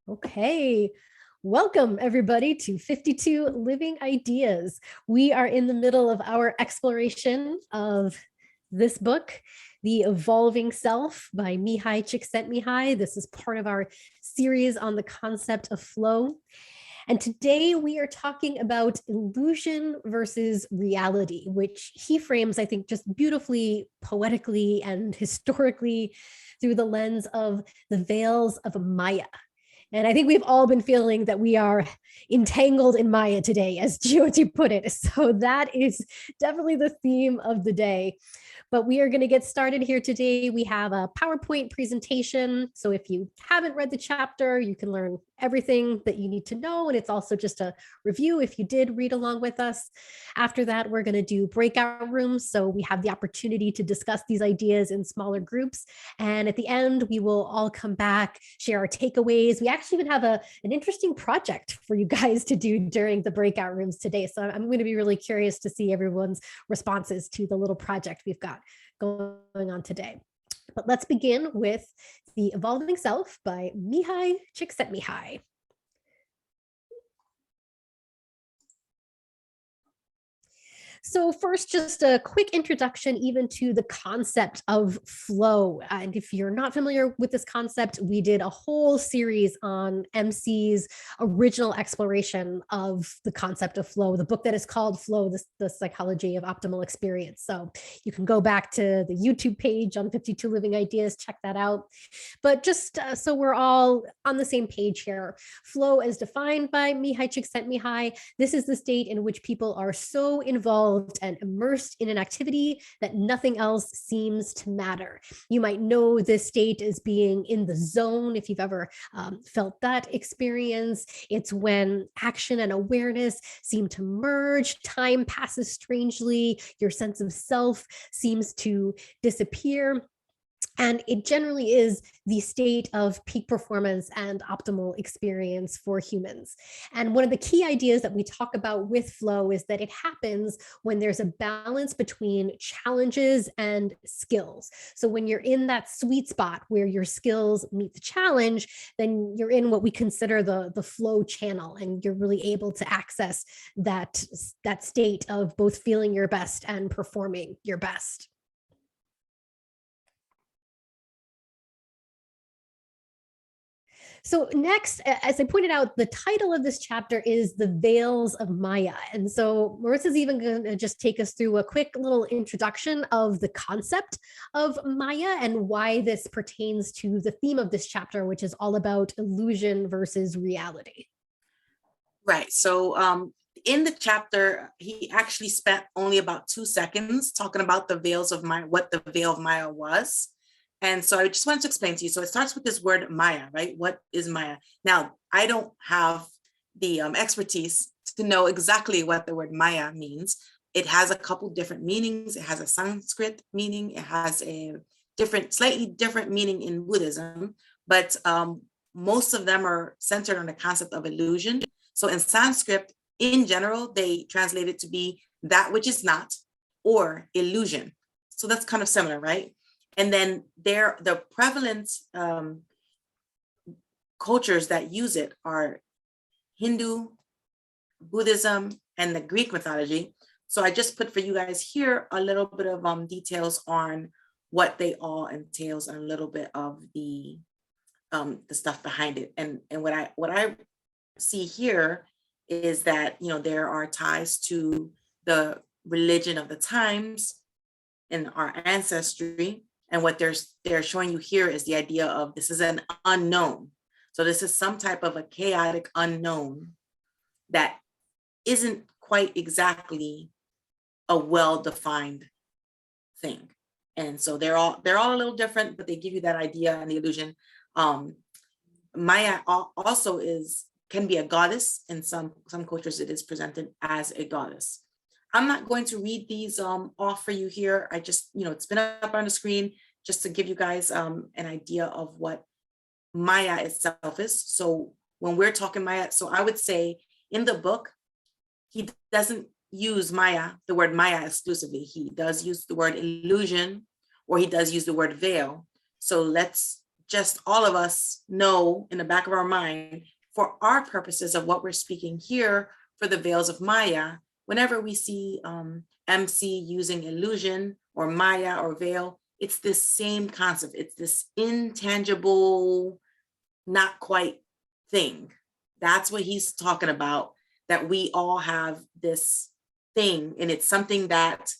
Okay, welcome everybody to 52 Living Ideas. We are in the middle of our exploration of this book, The Evolving Self by Mihaly Csikszentmihalyi. This is part of our series on the concept of flow. And today we are talking about illusion versus reality, which he frames, I think, just beautifully, poetically, and historically through the lens of the veils of Maya. And I think we've all been feeling that we are entangled in Maya today, as Jyoti put it. So that is definitely the theme of the day. But we are going to get started here today. We have a PowerPoint presentation. So if you haven't read the chapter, you can learn everything that you need to know. And it's also just a review if you did read along with us. After that, we're going to do breakout rooms. So we have the opportunity to discuss these ideas in smaller groups. And at the end, we will all come back, share our takeaways. We actually even have an interesting project for you guys to do during the breakout rooms today. So I'm going to be really curious to see everyone's responses to the little project we've got going on today. But let's begin with The Evolving Self by Mihaly Csikszentmihalyi. So first, just a quick introduction even to the concept of flow. And if you're not familiar with this concept, we did a whole series on MC's original exploration of the concept of flow, the book that is called Flow, the Psychology of Optimal Experience. So you can go back to the YouTube page on 52 Living Ideas, check that out. But just so we're all on the same page here, flow as defined by Mihaly Csikszentmihalyi, this is the state in which people are so involved and immersed in an activity that nothing else seems to matter. You might know this state as being in the zone if you've ever felt that experience. It's when action and awareness seem to merge, time passes strangely, your sense of self seems to disappear. And it generally is the state of peak performance and optimal experience for humans. And one of the key ideas that we talk about with flow is that it happens when there's a balance between challenges and skills. So when you're in that sweet spot where your skills meet the challenge, then you're in what we consider the flow channel, and you're really able to access that state of both feeling your best and performing your best. So next, as I pointed out, the title of this chapter is The Veils of Maya. And so Marissa's even going to just take us through a quick little introduction of the concept of Maya and why this pertains to the theme of this chapter, which is all about illusion versus reality. Right. So in the chapter, he actually spent only about 2 seconds talking about the veils of Maya, what the veil of Maya was. And so I just wanted to explain to you. So it starts with this word Maya, right? What is Maya? Now, I don't have the expertise to know exactly what the word Maya means. It has a couple different meanings. It has a Sanskrit meaning. It has a slightly different meaning in Buddhism, but most of them are centered on the concept of illusion. So in Sanskrit, in general, they translate it to be that which is not, or illusion. So that's kind of similar, right? And then the prevalent cultures that use it are Hindu, Buddhism, and the Greek mythology. So I just put for you guys here a little bit of details on what they all entails and a little bit of the stuff behind it. And what I see here is that, you know, there are ties to the religion of the times in our ancestry. And what they're showing you here is the idea of this is an unknown. So this is some type of a chaotic unknown that isn't quite exactly a well-defined thing. And so they're all a little different, but they give you that idea and the illusion. Maya also can be a goddess. In some cultures, it is presented as a goddess. I'm not going to read these off for you here. I just, it's been up on the screen just to give you guys an idea of what Maya itself is. So when we're talking Maya, so I would say in the book, he doesn't use Maya, the word Maya exclusively. He does use the word illusion, or he does use the word veil. So let's just all of us know in the back of our mind, for our purposes of what we're speaking here for the veils of Maya, whenever we see MC using illusion or Maya or veil, it's this same concept. It's this intangible, not quite thing. That's what he's talking about, that we all have this thing, and it's something that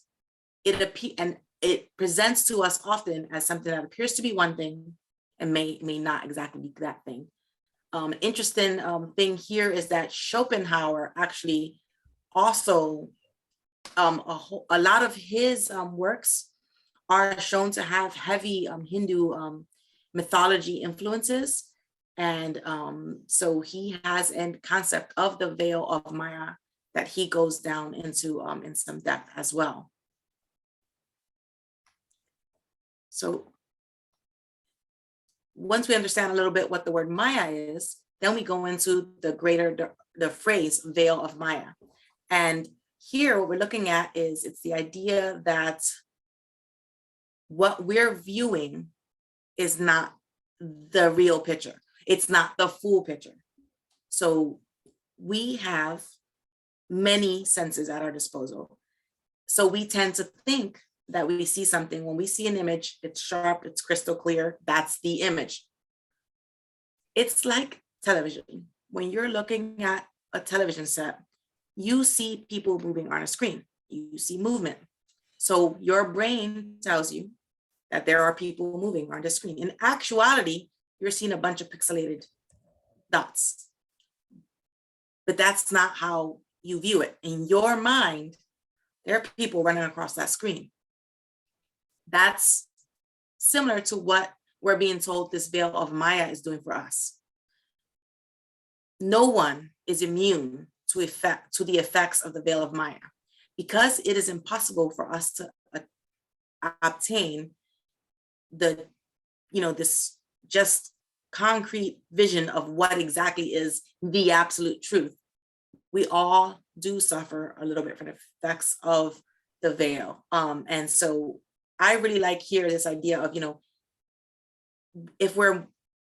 it presents to us often as something that appears to be one thing and may not exactly be that thing. Interesting thing here is that Schopenhauer actually also, a lot of his works are shown to have heavy Hindu mythology influences. And so he has a concept of the veil of Maya that he goes down into in some depth as well. So once we understand a little bit what the word Maya is, then we go into the phrase veil of Maya. And here what we're looking at is, it's the idea that what we're viewing is not the real picture. It's not the full picture. So we have many senses at our disposal. So we tend to think that we see something. When we see an image, it's sharp, it's crystal clear, that's the image. It's like television. When you're looking at a television set, you see people moving on a screen, you see movement. So your brain tells you that there are people moving on the screen. In actuality, you're seeing a bunch of pixelated dots. But that's not how you view it. In your mind, there are people running across that screen. That's similar to what we're being told this veil of Maya is doing for us. No one is immune to the effects of the veil of Maya, because it is impossible for us to obtain this just concrete vision of what exactly is the absolute truth. We all do suffer a little bit from the effects of the veil. And so I really like here this idea of,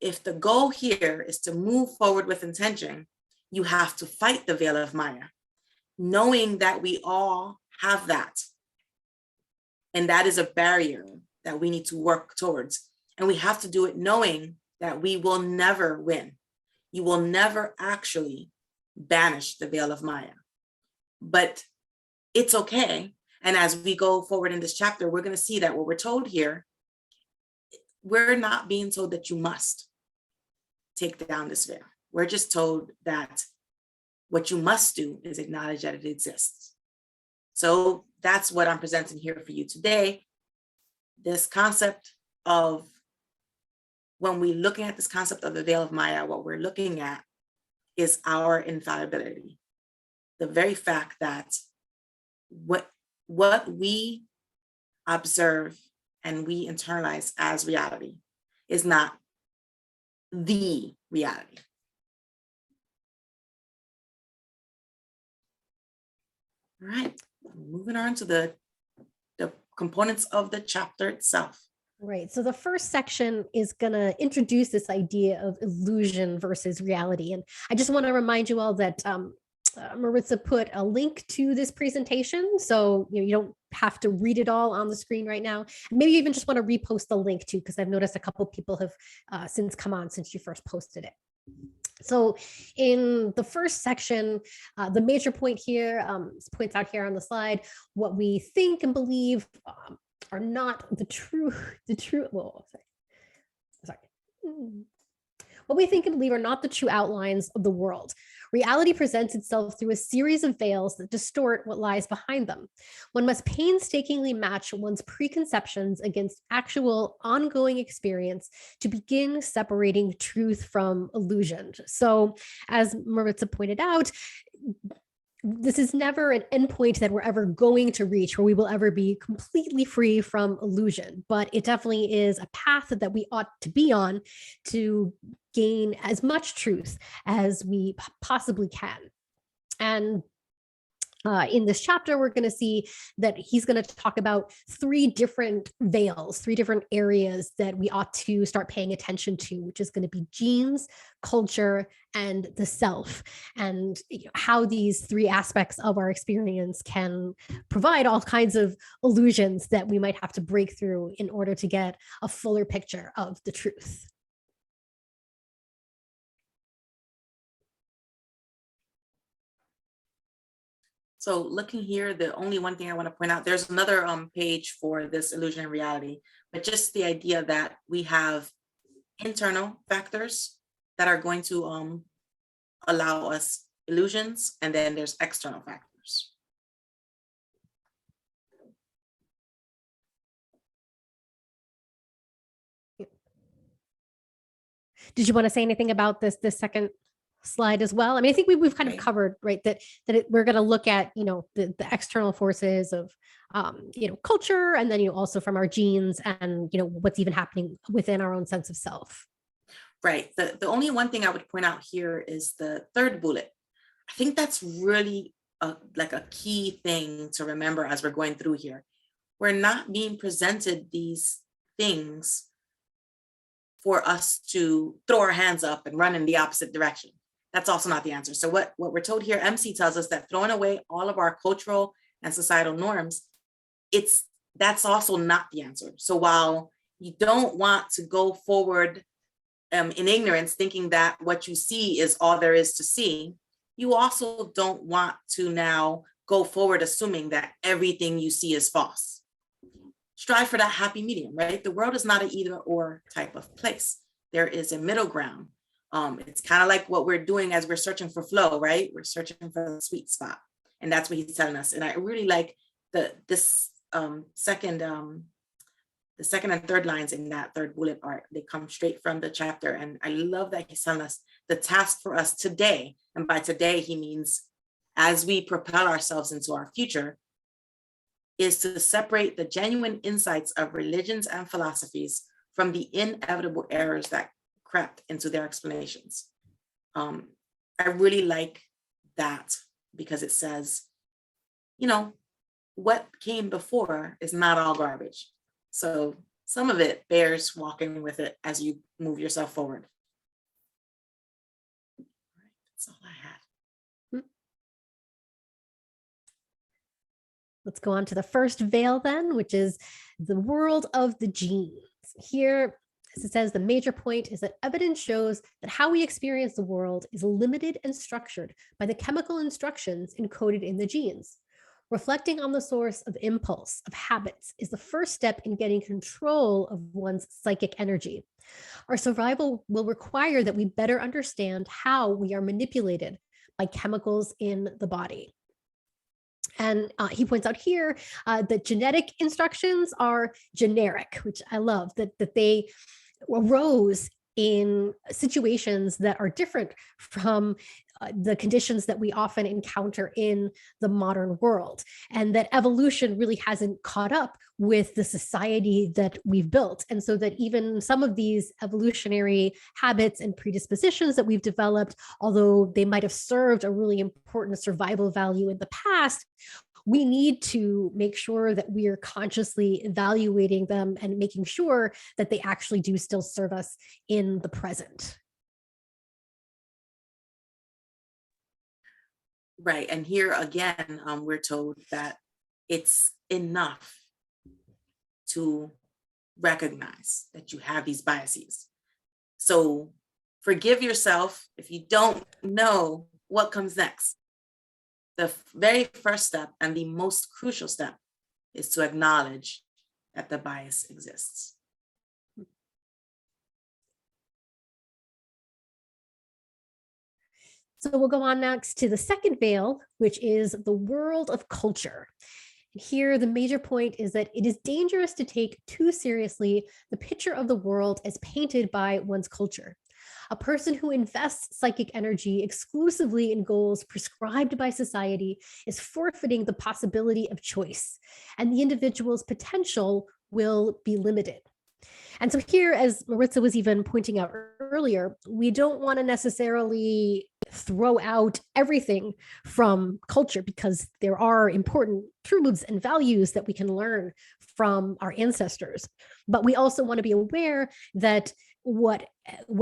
if the goal here is to move forward with intention, you have to fight the veil of Maya, knowing that we all have that. And that is a barrier that we need to work towards. And we have to do it knowing that we will never win. You will never actually banish the veil of Maya. But it's okay. And as we go forward in this chapter, we're going to see that what we're told here, we're not being told that you must take down this veil. We're just told that what you must do is acknowledge that it exists. So that's what I'm presenting here for you today. This concept of, when we're looking at this concept of the veil of Maya, what we're looking at is our infallibility. The very fact that what we observe and we internalize as reality is not the reality. All right, moving on to the components of the chapter itself. Right. So the first section is going to introduce this idea of illusion versus reality. And I just want to remind you all that Maritza put a link to this presentation. So you don't have to read it all on the screen right now. Maybe you even just want to repost the link too, because I've noticed a couple people have since come on since you first posted it. So in the first section, the major point here, points out here on the slide, what we think and believe are not what we think and believe are not the true outlines of the world. Reality presents itself through a series of veils that distort what lies behind them. One must painstakingly match one's preconceptions against actual ongoing experience to begin separating truth from illusion. So, as Maritza pointed out, this is never an endpoint that we're ever going to reach where we will ever be completely free from illusion, but it definitely is a path that we ought to be on to gain as much truth as we possibly can. And In this chapter, we're going to see that he's going to talk about 3 different veils, 3 different areas that we ought to start paying attention to, which is going to be genes, culture, and the self, and how these 3 aspects of our experience can provide all kinds of illusions that we might have to break through in order to get a fuller picture of the truth. So looking here, the only one thing I want to point out, there's another page for this illusion and reality, but just the idea that we have internal factors that are going to allow us illusions, and then there's external factors. Did you want to say anything about this second slide as well? I mean, I think we've kind of covered, right, that we're going to look at, the external forces of, culture, and then, also from our genes and, what's even happening within our own sense of self. Right. The only one thing I would point out here is the 3rd bullet. I think that's really like a key thing to remember as we're going through here. We're not being presented these things for us to throw our hands up and run in the opposite direction. That's also not the answer. So what we're told here, MC tells us that throwing away all of our cultural and societal norms, that's also not the answer. So while you don't want to go forward in ignorance, thinking that what you see is all there is to see, you also don't want to now go forward assuming that everything you see is false. Strive for that happy medium, right? The world is not an either or type of place. There is a middle ground. It's kind of like what we're doing as we're searching for flow, right? We're searching for the sweet spot. And that's what he's telling us. And I really like the second and third lines in that 3rd bullet art. They come straight from the chapter. And I love that he's telling us the task for us today. And by today, he means as we propel ourselves into our future, is to separate the genuine insights of religions and philosophies from the inevitable errors that crept into their explanations. I really like that because it says, what came before is not all garbage. So some of it bears walking with it as you move yourself forward. All right, that's all I had. Let's go on to the first veil then, which is the world of the genes. Here, as it says, the major point is that evidence shows that how we experience the world is limited and structured by the chemical instructions encoded in the genes. Reflecting on the source of impulse, of habits, is the first step in getting control of one's psychic energy. Our survival will require that we better understand how we are manipulated by chemicals in the body. And he points out here that genetic instructions are generic, which I love, that they arose in situations that are different from the conditions that we often encounter in the modern world, and that evolution really hasn't caught up with the society that we've built. And so that even some of these evolutionary habits and predispositions that we've developed, although they might have served a really important survival value in the past, we need to make sure that we are consciously evaluating them and making sure that they actually do still serve us in the present. Right. And here again, we're told that it's enough to recognize that you have these biases. So forgive yourself if you don't know what comes next. The very first step and the most crucial step is to acknowledge that the bias exists. So we'll go on next to the second veil, which is the world of culture. Here, the major point is that it is dangerous to take too seriously the picture of the world as painted by one's culture. A person who invests psychic energy exclusively in goals prescribed by society is forfeiting the possibility of choice, and the individual's potential will be limited. And so here, as Maritza was even pointing out earlier, we don't want to necessarily throw out everything from culture, because there are important truths and values that we can learn from our ancestors. But we also want to be aware that what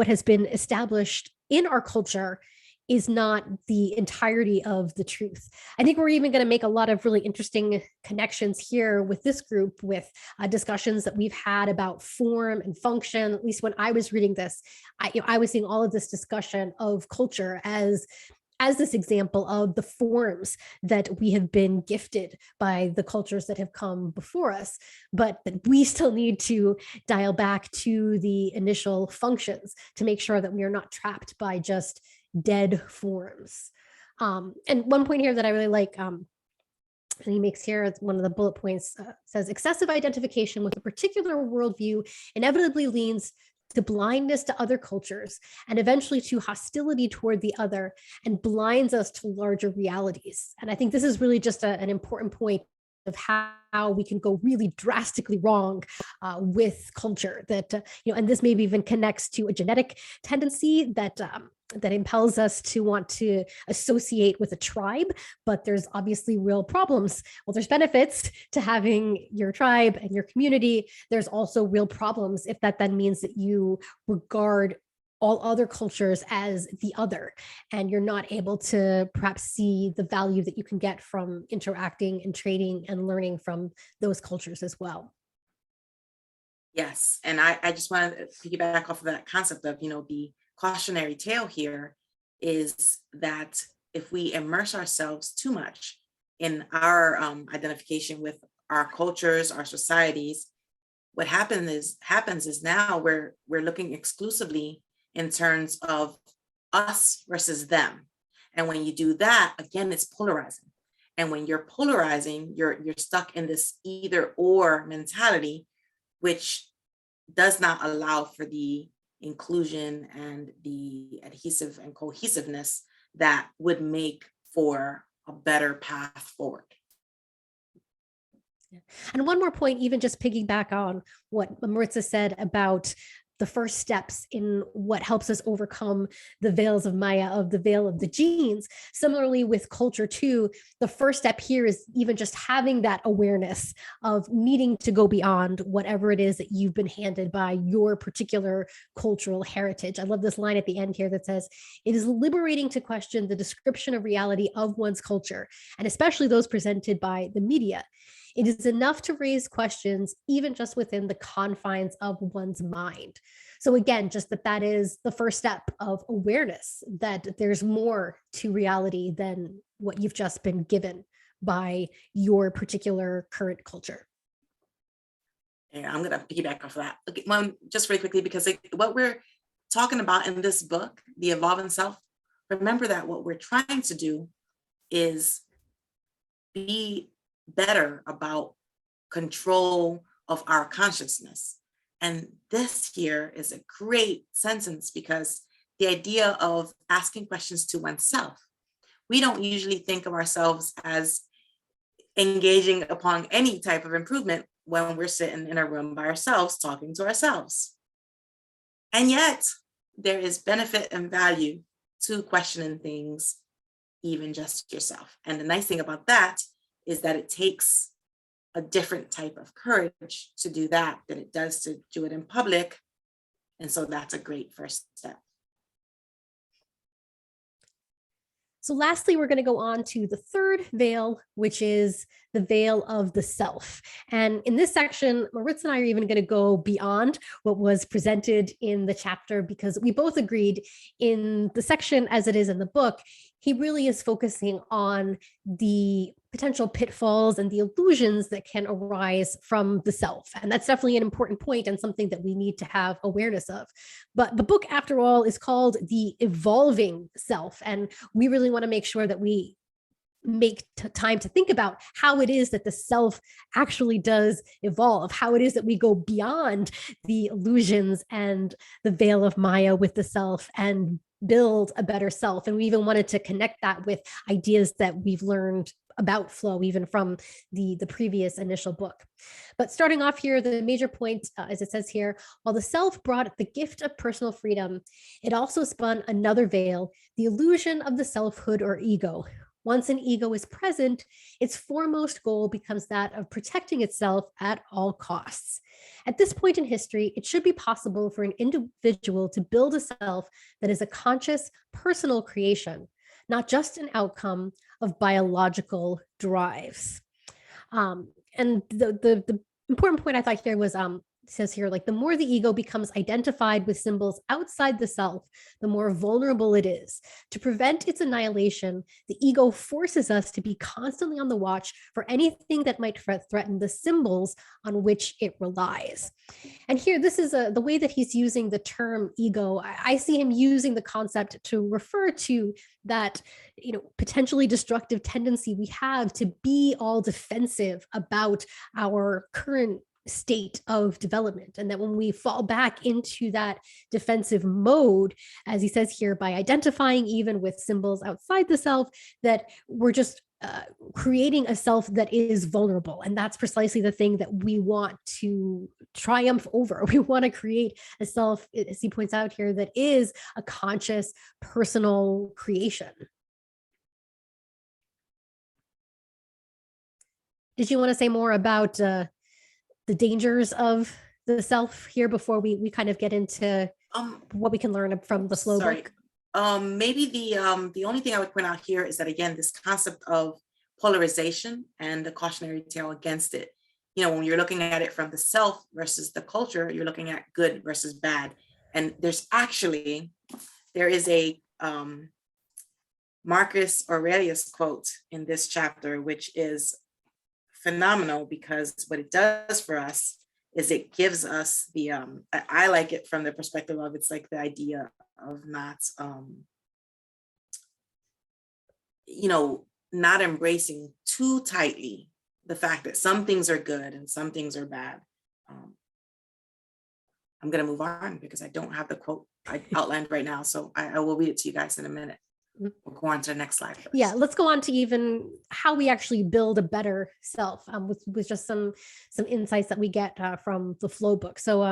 has been established in our culture is not the entirety of the truth. I think we're even going to make a lot of really interesting connections here with this group, with discussions that we've had about form and function. At least when I was reading this, I was seeing all of this discussion of culture as this example of the forms that we have been gifted by the cultures that have come before us, but that we still need to dial back to the initial functions to make sure that we are not trapped by just dead forms. And one point here that I really like, he makes here, one of the bullet points says, excessive identification with a particular worldview inevitably leads to blindness to other cultures and eventually to hostility toward the other, and blinds us to larger realities. And I think this is really just an important point of how we can go really drastically wrong with culture, that and this maybe even connects to a genetic tendency that impels us to want to associate with a tribe. But there's obviously real problems. Well, there's benefits to having your tribe and your community. There's also real problems if that then means that you regard all other cultures as the other, and you're not able to perhaps see the value that you can get from interacting and trading and learning from those cultures as well. Yes, and I just want to piggyback off of that concept of, the cautionary tale here is that if we immerse ourselves too much in our identification with our cultures, our societies, what happens is now we're looking exclusively in terms of us versus them. And when you do that, again, it's polarizing. And when you're polarizing, you're stuck in this either or mentality, which does not allow for the inclusion and the adhesive and cohesiveness that would make for a better path forward. And one more point, even just piggyback on what Maritza said about the first steps in what helps us overcome the veils of Maya, of the veil of the genes. Similarly with culture too, the first step here is even just having that awareness of needing to go beyond whatever it is that you've been handed by your particular cultural heritage. I love this line at the end here that says, it is liberating to question the description of reality of one's culture, and especially those presented by the media. It is enough to raise questions, even just within the confines of one's mind. So again, just that is the first step of awareness, that there's more to reality than what you've just been given by your particular current culture. Yeah, I'm going to piggyback off of that. Okay, just really quickly, because what we're talking about in this book, The Evolving Self, remember that what we're trying to do is be better about control of our consciousness. And this here is a great sentence, because the idea of asking questions to oneself, we don't usually think of ourselves as engaging upon any type of improvement when we're sitting in a room by ourselves talking to ourselves. And yet there is benefit and value to questioning things, even just yourself. And the nice thing about that is that it takes a different type of courage to do that than it does to do it in public. And so that's a great first step. So lastly, we're going to go on to the third veil, which is the veil of the self. And in this section, Maritza and I are even going to go beyond what was presented in the chapter, because we both agreed in the section as it is in the book, he really is focusing on the potential pitfalls and the illusions that can arise from the self. And that's definitely an important point and something that we need to have awareness of. But the book, after all, is called The Evolving Self. And we really want to make sure that we make time to think about how it is that the self actually does evolve, how it is that we go beyond the illusions and the veil of Maya with the self and build a better self. And we even wanted to connect that with ideas that we've learned about flow, even from the previous initial book. But starting off here, the major point, as it says here, while the self brought the gift of personal freedom, it also spun another veil, the illusion of the selfhood or ego. Once an ego is present, its foremost goal becomes that of protecting itself at all costs. At this point in history, it should be possible for an individual to build a self that is a conscious, personal creation, not just an outcome of biological drives. And the important point I thought here was says here, like, the more the ego becomes identified with symbols outside the self, the more vulnerable it is. To prevent its annihilation, the ego forces us to be constantly on the watch for anything that might threaten the symbols on which it relies. And here, this is the way that he's using the term ego. I see him using the concept to refer to that, potentially destructive tendency we have to be all defensive about our current state of development, and that when we fall back into that defensive mode, as he says here, by identifying even with symbols outside the self, that we're just creating a self that is vulnerable. And that's precisely the thing that we want to triumph over. We want to create a self, as he points out here, that is a conscious, personal creation. Did you want to say more about the dangers of the self here before we kind of get into what we can learn from the Flow book? Maybe the only thing I would point out here is that, again, this concept of polarization and the cautionary tale against it. When you're looking at it from the self versus the culture, you're looking at good versus bad. And there is a Marcus Aurelius quote in this chapter, which is phenomenal, because what it does for us is it gives us the I like it from the perspective of, it's like the idea of not embracing too tightly the fact that some things are good and some things are bad. I'm going to move on because I don't have the quote I outlined right now, so I will read it to you guys in a minute. We'll go on to the next slide first. Yeah, let's go on to even how we actually build a better self, with just some insights that we get from the Flow book. So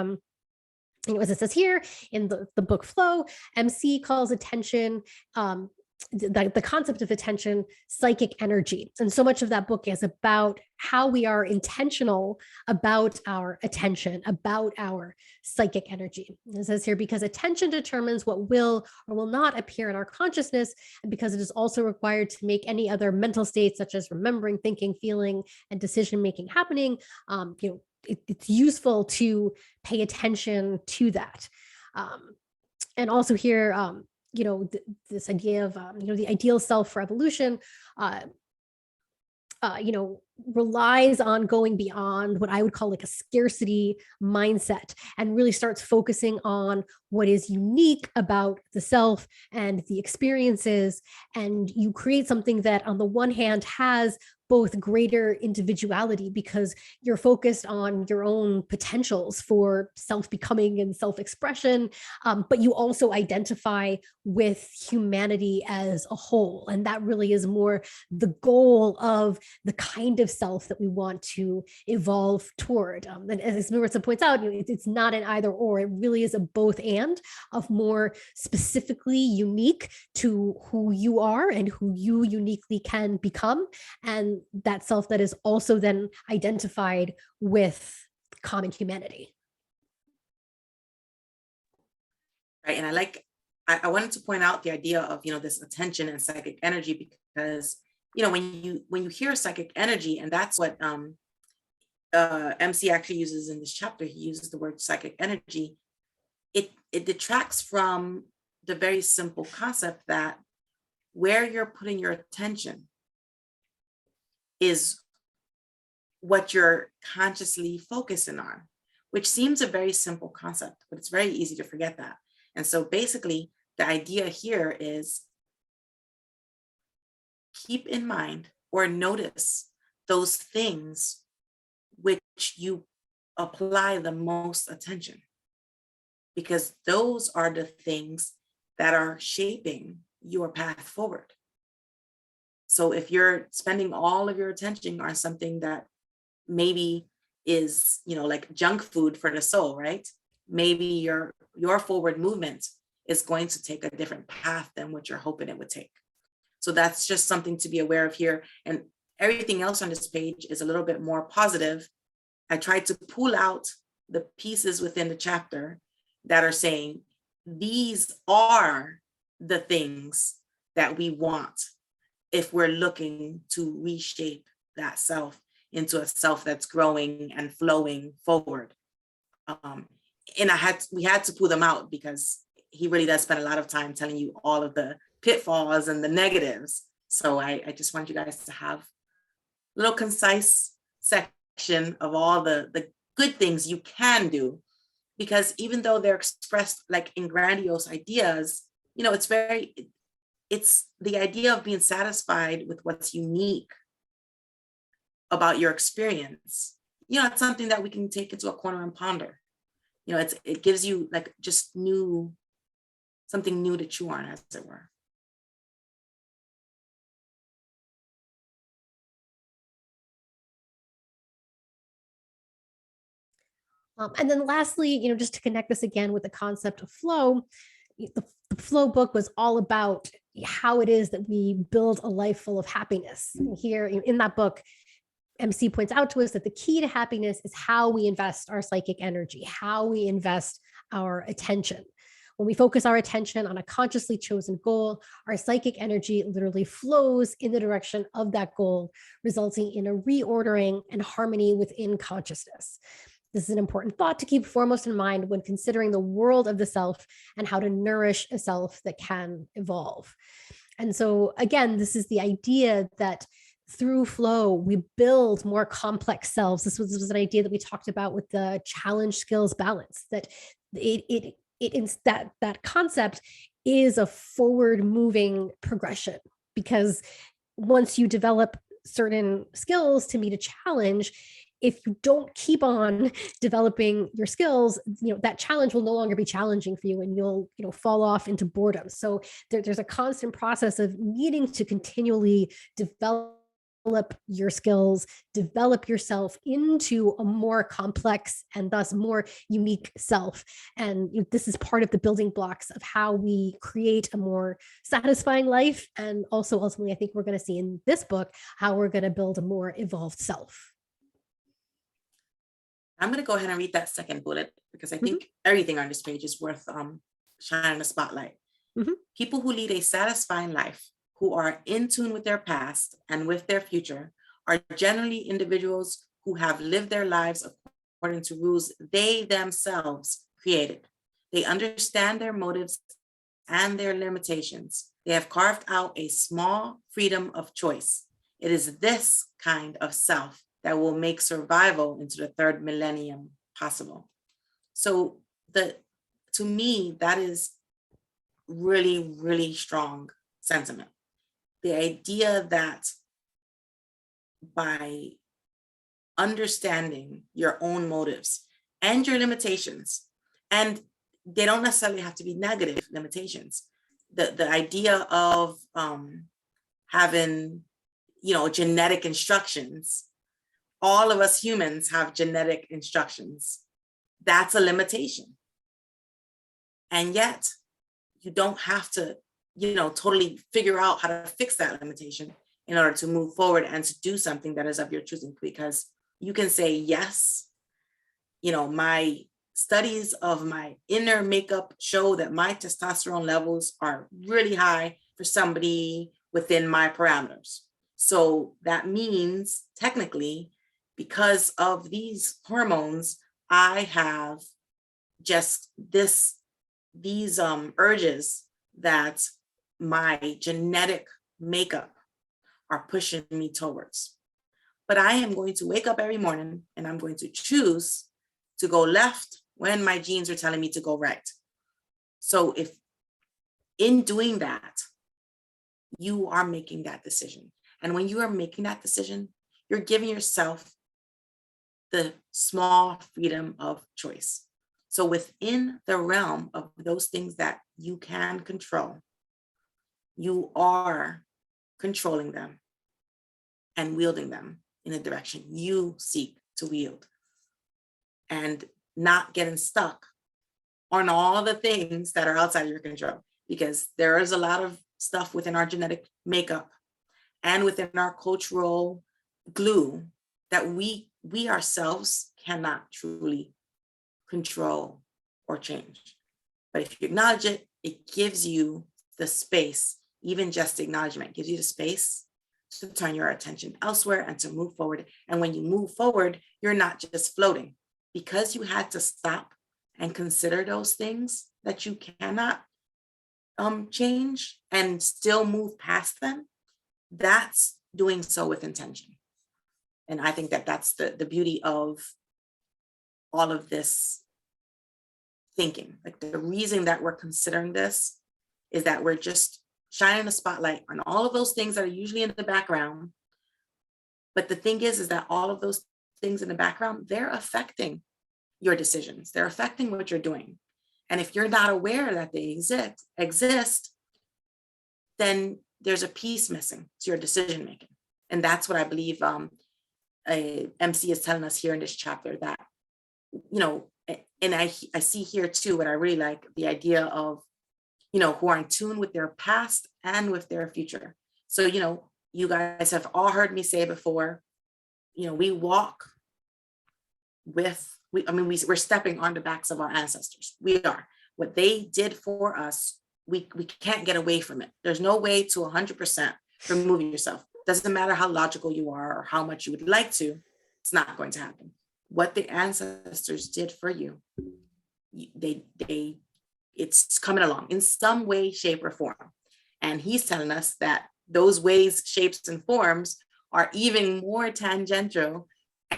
as it says here in the book Flow, MC calls attention, the concept of attention, psychic energy. And so much of that book is about how we are intentional about our attention, about our psychic energy. It says here, because attention determines what will or will not appear in our consciousness, and because it is also required to make any other mental states, such as remembering, thinking, feeling, and decision-making happening, it's useful to pay attention to that. And also here, this idea of, the ideal self for evolution, relies on going beyond what I would call like a scarcity mindset, and really starts focusing on what is unique about the self and the experiences. And you create something that on the one hand has both greater individuality, because you're focused on your own potentials for self-becoming and self-expression, but you also identify with humanity as a whole. And that really is more the goal of the kind of self that we want to evolve toward. And as Marissa points out, it's not an either or, it really is a both and, of more specifically unique to who you are and who you uniquely can become, and that self that is also then identified with common humanity. Right. And I wanted to point out the idea of, this attention and psychic energy, because, when you hear psychic energy, and that's what MC actually uses in this chapter, he uses the word psychic energy, it detracts from the very simple concept that where you're putting your attention is what you're consciously focusing on, which seems a very simple concept, but it's very easy to forget that. And so basically, the idea here is keep in mind or notice those things which you apply the most attention, because those are the things that are shaping your path forward. So if you're spending all of your attention on something that maybe is, like junk food for the soul, right? Maybe your forward movement is going to take a different path than what you're hoping it would take. So that's just something to be aware of here. And everything else on this page is a little bit more positive. I tried to pull out the pieces within the chapter that are saying, these are the things that we want if we're looking to reshape that self into a self that's growing and flowing forward. And we had to pull them out because he really does spend a lot of time telling you all of the pitfalls and the negatives. So I just want you guys to have a little concise section of all the good things you can do, because even though they're expressed like in grandiose ideas, it's the idea of being satisfied with what's unique about your experience. It's something that we can take into a corner and ponder. It gives you like just something new to chew on, as it were. And then lastly, just to connect this again with the concept of flow, the Flow book was all about how it is that we build a life full of happiness. And here in that book, MC points out to us that the key to happiness is how we invest our psychic energy, how we invest our attention. When we focus our attention on a consciously chosen goal, our psychic energy literally flows in the direction of that goal, resulting in a reordering and harmony within consciousness. This is an important thought to keep foremost in mind when considering the world of the self and how to nourish a self that can evolve. And so, again, this is the idea that through flow, we build more complex selves. This was an idea that we talked about with the challenge skills balance, that that concept is a forward moving progression, because once you develop certain skills to meet a challenge, if you don't keep on developing your skills, that challenge will no longer be challenging for you, and you'll, fall off into boredom. So there's a constant process of needing to continually develop your skills, develop yourself into a more complex and thus more unique self. And this is part of the building blocks of how we create a more satisfying life. And also, ultimately, I think we're going to see in this book how we're going to build a more evolved self. I'm going to go ahead and read that second bullet, because I think everything on this page is worth shining a spotlight. People who lead a satisfying life, who are in tune with their past and with their future, are generally individuals who have lived their lives according to rules they themselves created. They understand their motives and their limitations. They have carved out a small freedom of choice. It is this kind of self that will make survival into the third millennium possible. So to me, that is really, really strong sentiment. The idea that by understanding your own motives and your limitations, and they don't necessarily have to be negative limitations. The idea of having, genetic instructions. All of us humans have genetic instructions. That's a limitation. And yet you don't have to, totally figure out how to fix that limitation in order to move forward and to do something that is of your choosing, because you can say, yes, my studies of my inner makeup show that my testosterone levels are really high for somebody within my parameters. So that means technically, because of these hormones, I have just these urges that my genetic makeup are pushing me towards. But I am going to wake up every morning and I'm going to choose to go left when my genes are telling me to go right. So if in doing that, you are making that decision. And when you are making that decision, you're giving yourself the small freedom of choice. So within the realm of those things that you can control, you are controlling them and wielding them in a direction you seek to wield, and not getting stuck on all the things that are outside of your control, because there is a lot of stuff within our genetic makeup and within our cultural glue that we ourselves cannot truly control or change. But if you acknowledge it, it gives you the space. Even just acknowledgement gives you the space to turn your attention elsewhere and to move forward. And when you move forward, you're not just floating. Because you had to stop and consider those things that you cannot change and still move past them, that's doing so with intention. And I think that that's the beauty of all of this thinking. Like, the reason that we're considering this is that we're just shining a spotlight on all of those things that are usually in the background. But the thing is that all of those things in the background, they're affecting your decisions. They're affecting what you're doing. And if you're not aware that they exist, then there's a piece missing to your decision making. And that's what I believe MC is telling us here in this chapter, that, you know, and I see here too, what I really like, the idea of, you know, who are in tune with their past and with their future. So, you know, you guys have all heard me say before, you know, we walk with, we're stepping on the backs of our ancestors. We are. What they did for us, we can't get away from it. There's no way to 100% remove yourself. Doesn't matter how logical you are or how much you would like to, it's not going to happen. What the ancestors did for you, it's coming along in some way, shape, or form. And he's telling us that those ways, shapes, and forms are even more tangential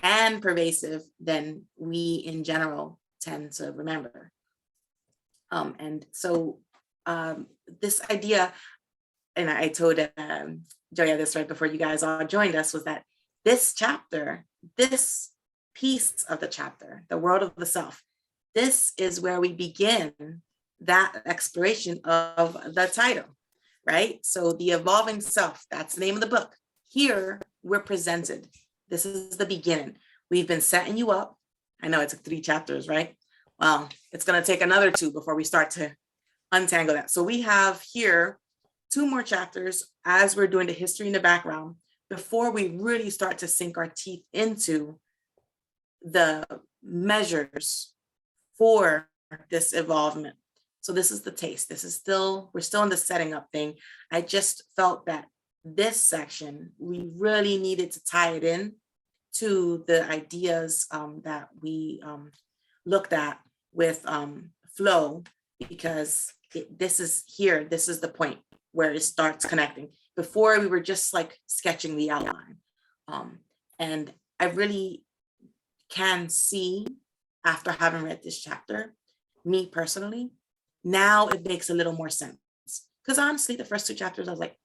and pervasive than we in general tend to remember. And so this idea, and I told Joya this right before you guys all joined us, was that this chapter, this piece of the chapter, the world of the self, this is where we begin that exploration of the title, right? So the evolving self, that's the name of the book. Here we're presented. This is the beginning. We've been setting you up. I know it took 3 chapters, right? Well, it's going to take another 2 before we start to untangle that. So we have here 2 more chapters as we're doing the history in the background before we really start to sink our teeth into the measures for this evolvement. So this is the taste. This is we're still in the setting up thing. I just felt that this section, we really needed to tie it in to the ideas that we looked at with flow, because this is the point where it starts connecting. Before, we were just like sketching the outline. And I really can see, after having read this chapter, me personally, now it makes a little more sense. Because honestly, the first 2 chapters, I was like,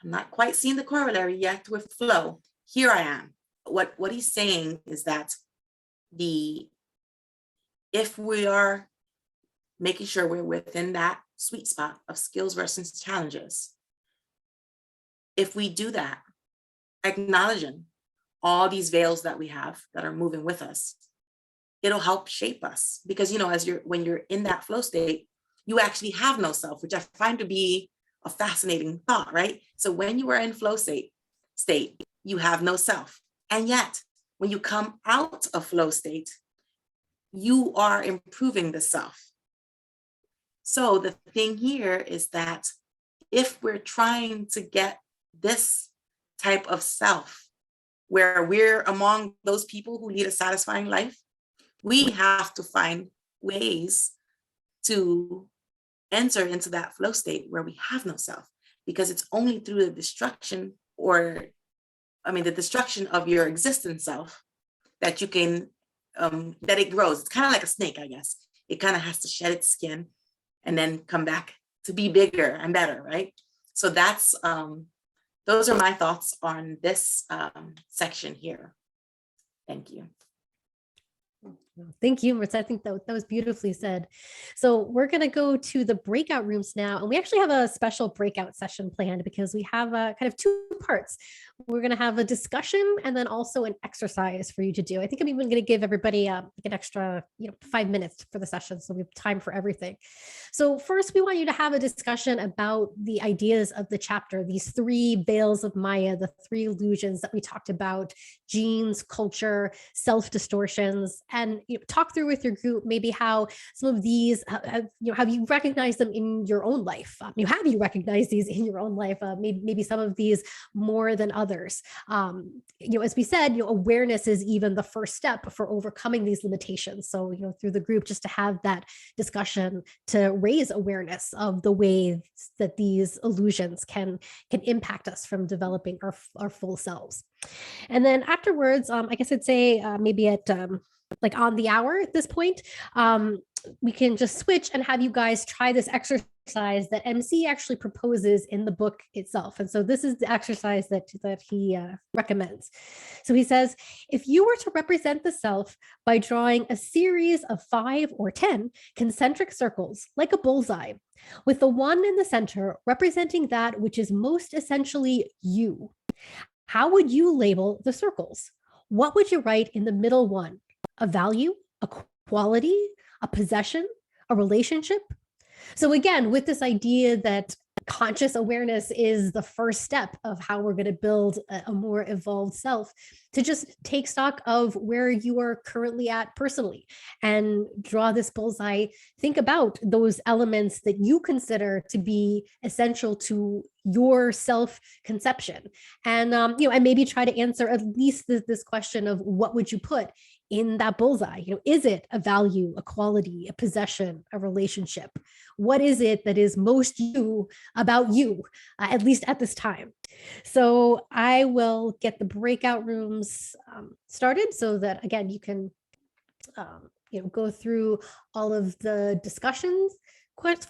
I'm not quite seeing the corollary yet with flow. Here I am. What he's saying is that if we are making sure we're within that sweet spot of skills versus challenges, if we do that, acknowledging all these veils that we have that are moving with us, it'll help shape us. Because, you know, when you're in that flow state, you actually have no self, which I find to be a fascinating thought, right? So when you are in flow state, you have no self. And yet, when you come out of flow state, you are improving the self. So the thing here is that if we're trying to get this type of self, where we're among those people who lead a satisfying life, we have to find ways to enter into that flow state where we have no self, because it's only through the destruction of your existing self that you can, that it grows. It's kind of like a snake, I guess. It kind of has to shed its skin and then come back to be bigger and better, right? So that's, those are my thoughts on this section here. Thank you. Thank you, Maritza. I think that was beautifully said. So we're going to go to the breakout rooms now. And we actually have a special breakout session planned because we have kind of two parts. We're going to have a discussion and then also an exercise for you to do. I think I'm even going to give everybody an extra 5 minutes for the session, so we have time for everything. So first, we want you to have a discussion about the ideas of the chapter, these three veils of Maya, the three illusions that we talked about: genes, culture, self-distortions, and talk through with your group maybe how some of these have you recognized them in your own life. Have you recognized these in your own life? Maybe some of these more than others. As we said, awareness is even the first step for overcoming these limitations. So through the group, just to have that discussion to raise awareness of the ways that these illusions can impact us from developing our full selves. And then afterwards, I guess I'd say maybe at like on the hour at this point, we can just switch and have you guys try this exercise that MC actually proposes in the book itself. And so this is the exercise that he recommends. So he says, if you were to represent the self by drawing a series of 5 or 10 concentric circles, like a bullseye, with the one in the center representing that which is most essentially you, how would you label the circles? What would you write in the middle one? A value, a quality, a possession, a relationship? So again, with this idea that conscious awareness is the first step of how we're going to build a more evolved self, to just take stock of where you are currently at personally and draw this bullseye. Think about those elements that you consider to be essential to your self-conception, and and maybe try to answer at least this question of what would you put in that bullseye. Is it a value, a quality, a possession, a relationship? What is it that is most you about you, at least at this time? So I will get the breakout rooms started so that, again, you can go through all of the discussions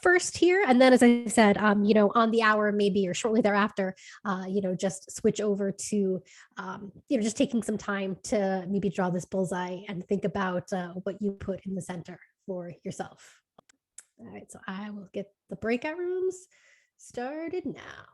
first here, and then, as I said, on the hour maybe or shortly thereafter, just switch over to just taking some time to maybe draw this bullseye and think about what you put in the center for yourself. All right, so I will get the breakout rooms started now.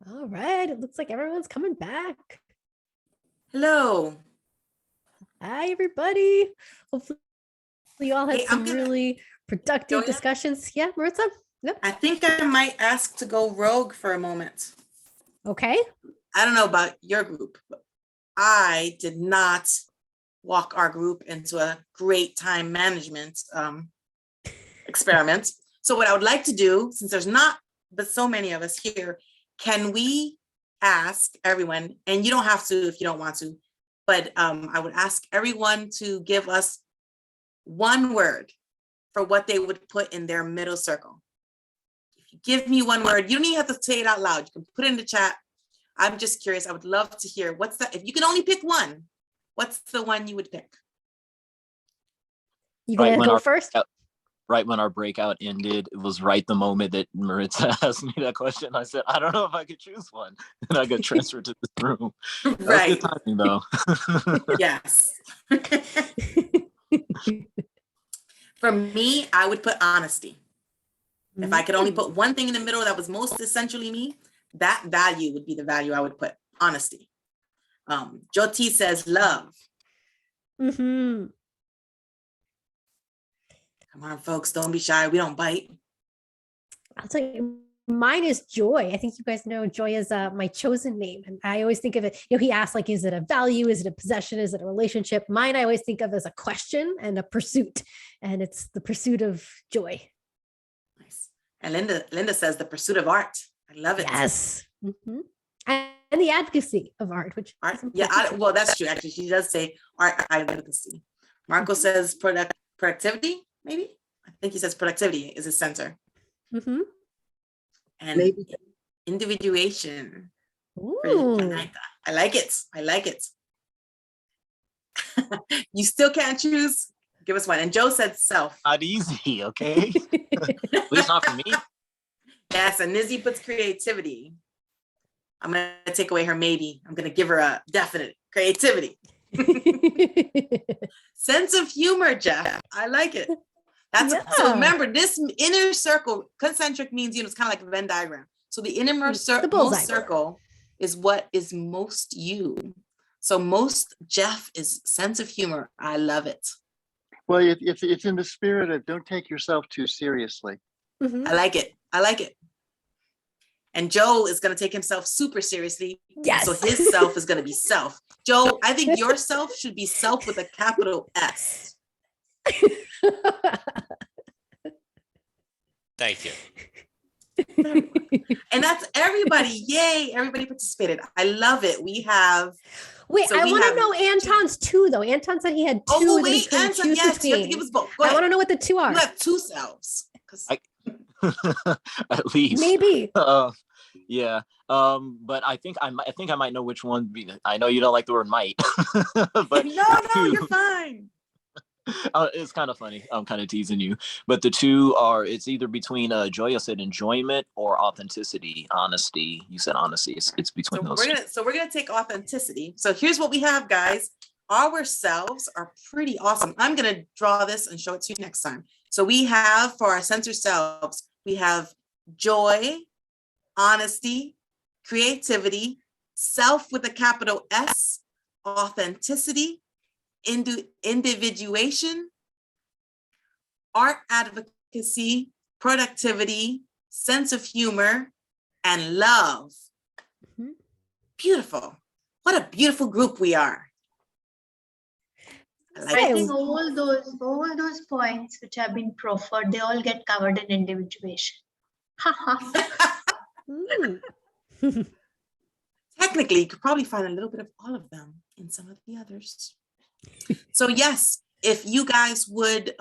All right. It looks like everyone's coming back. Hello. Hi, everybody. Hopefully you all had Hey, some really productive Joya? discussions. Yeah, Maritza? Yep. I think I might ask to go rogue for a moment. Okay. I don't know about your group, but I did not walk our group into a great time management experiment. So what I would like to do, since there's not but so many of us here, can we ask everyone, and you don't have to if you don't want to, but I would ask everyone to give us one word for what they would put in their middle circle. If you give me one word, you don't even have to say it out loud. You can put it in the chat. I'm just curious. I would love to hear what's that. If you can only pick one, what's the one you would pick? You gonna go first? Right when our breakout ended, it was right the moment that Maritza asked me that question. I said, I don't know if I could choose one. And I got transferred to this room. Right. That was good timing, though. Yes. For me, I would put honesty. If I could only put one thing in the middle that was most essentially me, that value would be the value I would put, honesty. Jyoti says love. Mm-hmm. Come on, folks, don't be shy. We don't bite. I'll tell you, mine is Joy. I think you guys know Joy is my chosen name. And I always think of it, he asked like, is it a value? Is it a possession? Is it a relationship? Mine, I always think of as a question and a pursuit. And it's the pursuit of joy. Nice. And Linda says the pursuit of art. I love it. Yes. Mm-hmm. And the advocacy of art, which art. Yeah, well, that's true. Actually, she does say art advocacy. Marco says productivity, maybe? I think he says productivity is his center. Mm-hmm. And maybe individuation. I like it. I like it. You still can't choose? Give us one. And Joe said self. Not easy, okay? At least not for me. Yes, and Nizzy puts creativity. I'm going to take away her maybe. I'm going to give her a definite creativity. Sense of humor, Jeff. I like it. So remember, this inner circle, concentric means, it's kind of like a Venn diagram. So the innermost circle is what is most you. So most Jeff is sense of humor. I love it. Well, it's in the spirit of don't take yourself too seriously. Mm-hmm. I like it. I like it. And Joe is going to take himself super seriously. Yes. So his self is going to be self. Joe, I think your self should be self with a capital S. Thank you. And that's everybody. Yay. Everybody participated. I love it. We have. Wait, I want to know Anton's two, though. Anton said he had two. Oh, wait, Anton, yes, you have to give us both. Go ahead. I want to know what the two are. You have two selves. At least. Maybe. Yeah. But I think I might know which one. I know you don't like the word might. But no, you're fine. It's kind of funny. I'm kind of teasing you, but the two are, it's either between Joya said enjoyment or authenticity, honesty. You said honesty. It's between those. So we're gonna take authenticity. So here's what we have, guys. Our selves are pretty awesome. I'm gonna draw this and show it to you next time. So we have, for our center selves, we have joy, honesty, creativity, self with a capital S, authenticity, individuation, art advocacy, productivity, sense of humor, and love. Mm-hmm. Beautiful. What a beautiful group we are. I think all those points which have been proffered, they all get covered in individuation. Technically, you could probably find a little bit of all of them in some of the others. So yes, if you guys would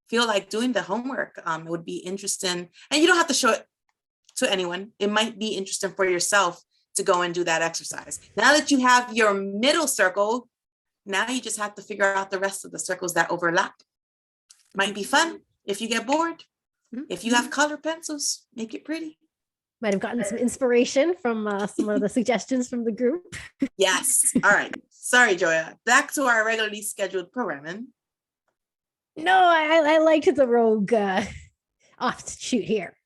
feel like doing the homework, it would be interesting. And you don't have to show it to anyone. It might be interesting for yourself to go and do that exercise. Now that you have your middle circle, now you just have to figure out the rest of the circles that overlap. Might be fun if you get bored. If you have color pencils, make it pretty. Might have gotten some inspiration from some of the suggestions from the group. Yes. All right. Sorry, Joya. Back to our regularly scheduled programming. No, I liked the rogue offshoot here.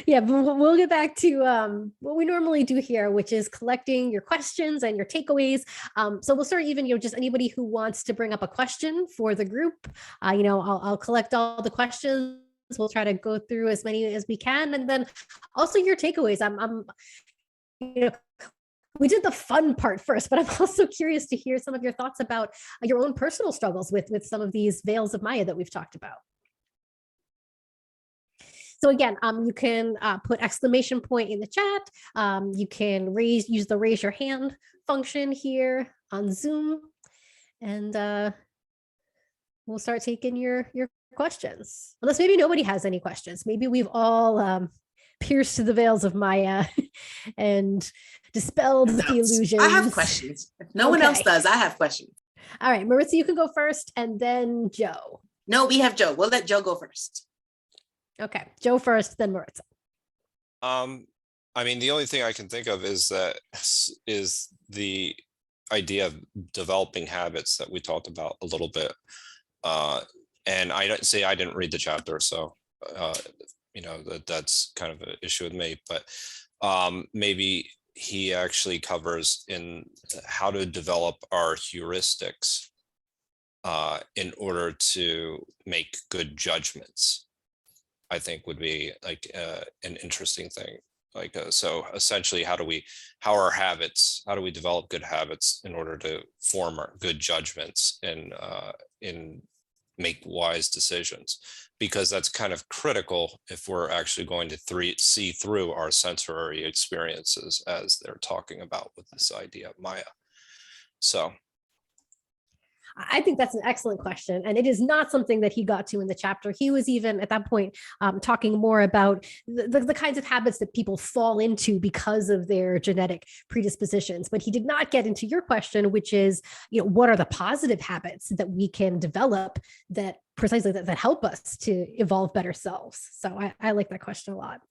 Yeah, but we'll get back to what we normally do here, which is collecting your questions and your takeaways. So we'll start even, just anybody who wants to bring up a question for the group. I'll collect all the questions. We'll try to go through as many as we can, and then also your takeaways. We did the fun part first, but I'm also curious to hear some of your thoughts about your own personal struggles with some of these veils of Maya that we've talked about. So again, you can put exclamation point in the chat. You can use the raise your hand function here on Zoom, and we'll start taking your questions. Unless maybe nobody has any questions. Maybe we've all pierced the veils of Maya and dispelled the illusions. I have questions. If no one else does, I have questions. All right, Maritza, you can go first, and then Joe. No, we have Joe. We'll let Joe go first. Okay, Joe first, then Maritza. I mean, the only thing I can think of is the idea of developing habits that we talked about a little bit. And I didn't read the chapter, so that's kind of an issue with me. But maybe he actually covers in how to develop our heuristics in order to make good judgments. I think would be like an interesting thing. So essentially, how do we develop good habits in order to form our good judgments and make wise decisions? Because that's kind of critical if we're actually going to see through our sensory experiences as they're talking about with this idea of Maya. So I think that's an excellent question. And it is not something that he got to in the chapter. He was even at that point talking more about the kinds of habits that people fall into because of their genetic predispositions. But he did not get into your question, which is, what are the positive habits that we can develop that precisely that help us to evolve better selves? So I like that question a lot.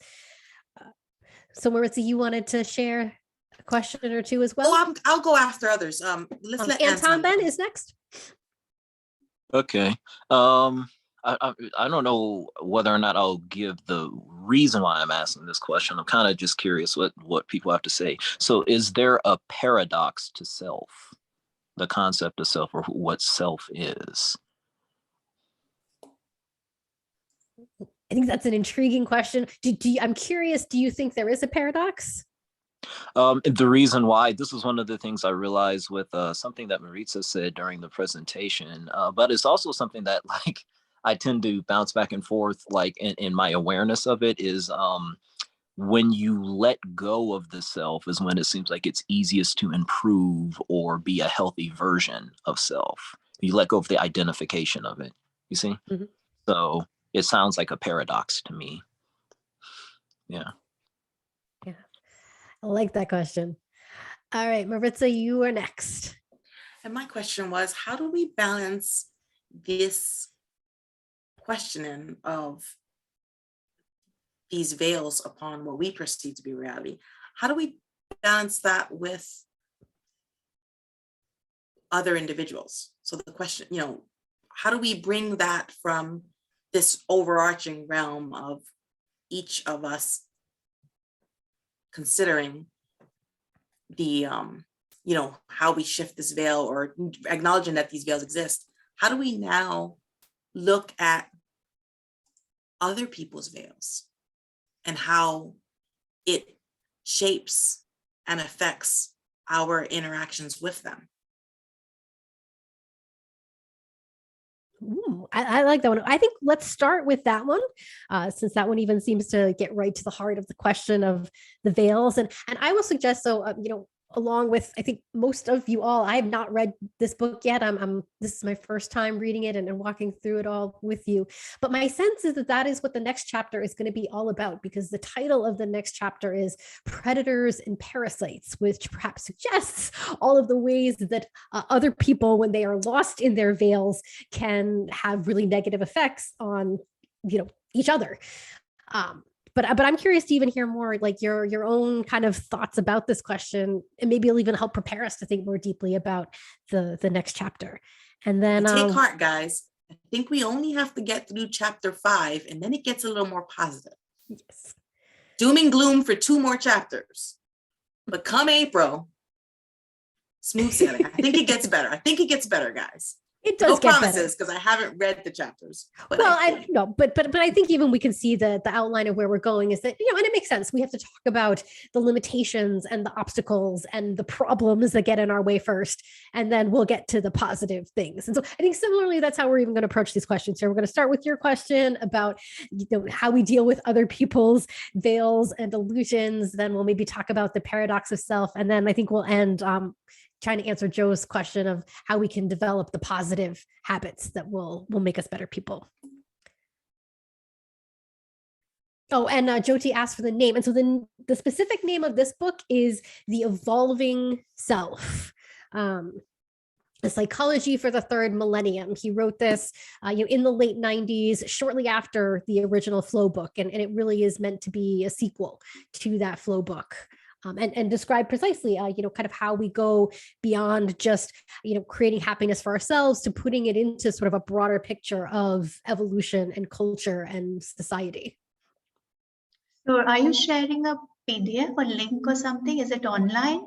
So Maritza, you wanted to share a question or two as well? Oh, I'll go after others. Let's let Anton then is next. Okay. I don't know whether or not I'll give the reason why I'm asking this question. I'm kind of just curious what people have to say. So is there a paradox to self, the concept of self, or what self is? I think that's an intriguing question. I'm curious, do you think there is a paradox? The reason why, this is one of the things I realized with something that Maritza said during the presentation, but it's also something that I tend to bounce back and forth in my awareness of it is when you let go of the self is when it seems like it's easiest to improve or be a healthy version of self. You let go of the identification of it, you see? Mm-hmm. So it sounds like a paradox to me. Yeah. I like that question. All right, Maritza, you are next. And my question was, how do we balance this questioning of these veils upon what we perceive to be reality? How do we balance that with other individuals? So the question, how do we bring that from this overarching realm of each of us considering the how we shift this veil or acknowledging that these veils exist? How do we now look at other people's veils and how it shapes and affects our interactions with them? Ooh, I like that one. I think let's start with that one, since that one even seems to get right to the heart of the question of the veils. And I will suggest, so, along with, I think most of you all, I have not read this book yet. This is my first time reading it and walking through it all with you. But my sense is that is what the next chapter is going to be all about, because the title of the next chapter is Predators and Parasites, which perhaps suggests all of the ways that other people, when they are lost in their veils, can have really negative effects on, each other. But I'm curious to even hear more, like your own kind of thoughts about this question, and maybe it'll even help prepare us to think more deeply about the next chapter. And then take heart, guys. I think we only have to get through chapter 5, and then it gets a little more positive. Yes. doom and gloom for 2 more chapters. But come April, smooth sailing. I think it gets better. I think it gets better, guys. It does No get promises, because I haven't read the chapters. But well, I I think. no, but I think even we can see the outline of where we're going is that, and it makes sense. We have to talk about the limitations and the obstacles and the problems that get in our way first, and then we'll get to the positive things. And so I think similarly, that's how we're even going to approach these questions here. We're going to start with your question about how we deal with other people's veils and illusions. Then we'll maybe talk about the paradox of self, and then I think we'll end trying to answer Joe's question of how we can develop the positive habits that will make us better people. Oh, and Jyoti asked for the name. And so the specific name of this book is The Evolving Self. The Psychology for the Third Millennium. He wrote this in the late 90s, shortly after the original Flow book. And it really is meant to be a sequel to that Flow book. And describe precisely, kind of how we go beyond just, creating happiness for ourselves to putting it into sort of a broader picture of evolution and culture and society. So are you sharing a PDF or link or something? Is it online?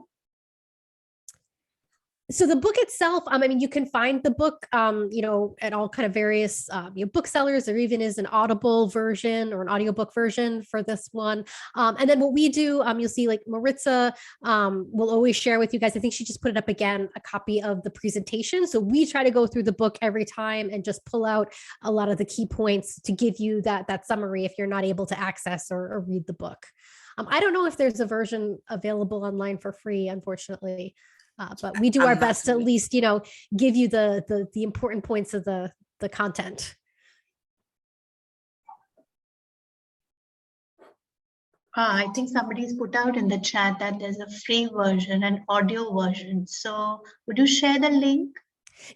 So the book itself, you can find the book, at all kind of various booksellers. There even is an Audible version or an audiobook version for this one. And then what we do, you'll see like Maritza will always share with you guys. I think she just put it up again, a copy of the presentation. So we try to go through the book every time and just pull out a lot of the key points to give you that summary if you're not able to access or read the book. I don't know if there's a version available online for free, unfortunately. But we do our best to at least, give you the important points of the content. I think somebody's put out in the chat that there's a free version, an audio version. So would you share the link?